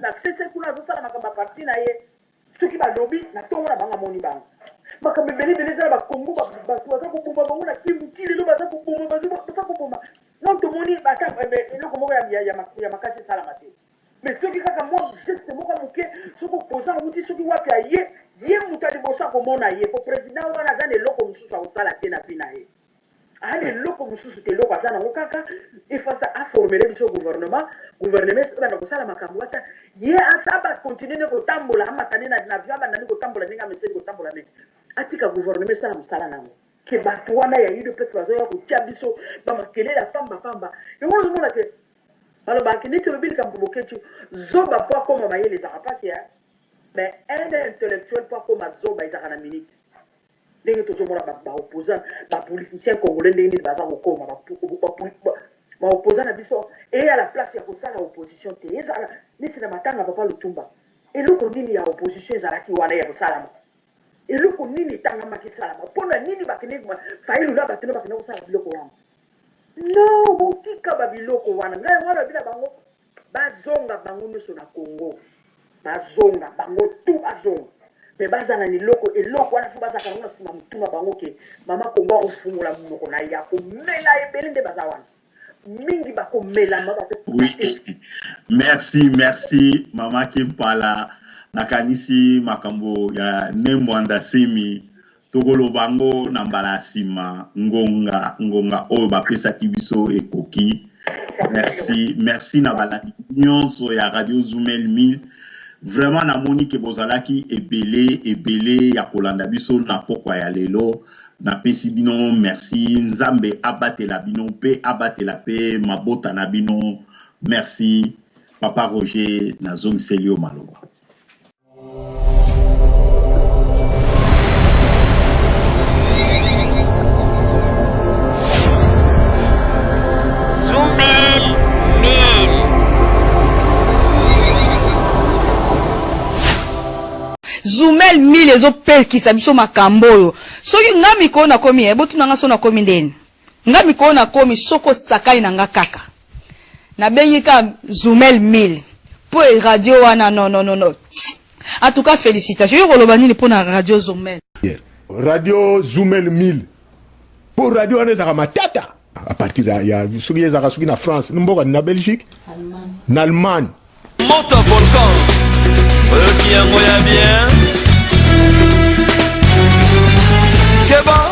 Speaker 10: na cesse kuna zo sala makamba parti na ye soki ba lobby na tongo na banga moni banga makambe bele za ba Congo ba toza ko bomba bango na Kivu tili lo baza ko bomba baza ko bomba non tout le monde bata eloko moko ya makasi salama te mais soki kaka moi geste moko moke soki opposant outi soki wapi ye moto aliboso akomona ye po président wana aza na eloko mosusu akosala te na vi na ye aa na eloko mosusu te eloko aza nango kaka efasa aformele biso gouvernement bana kosala makambo ata ye asa bakontinue ne kotambola amatane na vi abandani kotambola ndenge ameseni kotambola ndenge atika gouvernement esala mosala nango ke bato wana ya UDPS bazoya kotia biso bamakelela pamba yango ozomona ke balobaki neti olobili kambo boketu zoba po akoma mayele ezaka mpasi ya mais un intellectuel po akoma zoba ezaka na minute ndenge tozomona baopposant bapoliticien congolais ndenge nini baza kokoma baopposant na biso eya la place ya kosala opposition te ezala neti na matanga papa lutumba eloko nini ya opposition ezalaki wana ya kosalama eloko nini tanga makisala mpona nini bakene failu na batene bakene kosala biloko wana non botika babiloko wana ngai wana bila bango bazonga bango nyonso na Congo bazonga bango tu bazonga me bazana liloko eloko wana fu bazaka nango na nsima mutuna bango ke mama Congo akofungula monoko na ye akomela ebele nde baza wana mingi bakomela
Speaker 8: oui merci mama Kimpala nakanisi makambo ya Nembwanda Semi tokolo bango na mbala nsima ngonga oyo bapesaki biso ekoki merci na balandi nyonso ya Radio Zumel 1000 vraiment namoni ke bozalaki ebele ya kolanda biso na pokwa ya lelo na pesi bino merci nzambe abatela bino pe abatela pe mabota na bino merci papa Roger na zongiselio maloba.
Speaker 1: Zumel 1000 ezopekisa biso makambo oyo soki nga mikolo nakomi ebotuna nga so nakomi ndeni nga mikolo nakomi soko sakai na nga kaka nabengi ka Zumel 1000 po radio wana non en tout cas félicitations yo koloba nini pona Radio Zumel
Speaker 2: Zumel 1000 pour radio wana ezaka matata à partir ya soki ezaka soki na France mboka na Belgique na Allemagne
Speaker 3: monte un volcan bien Keba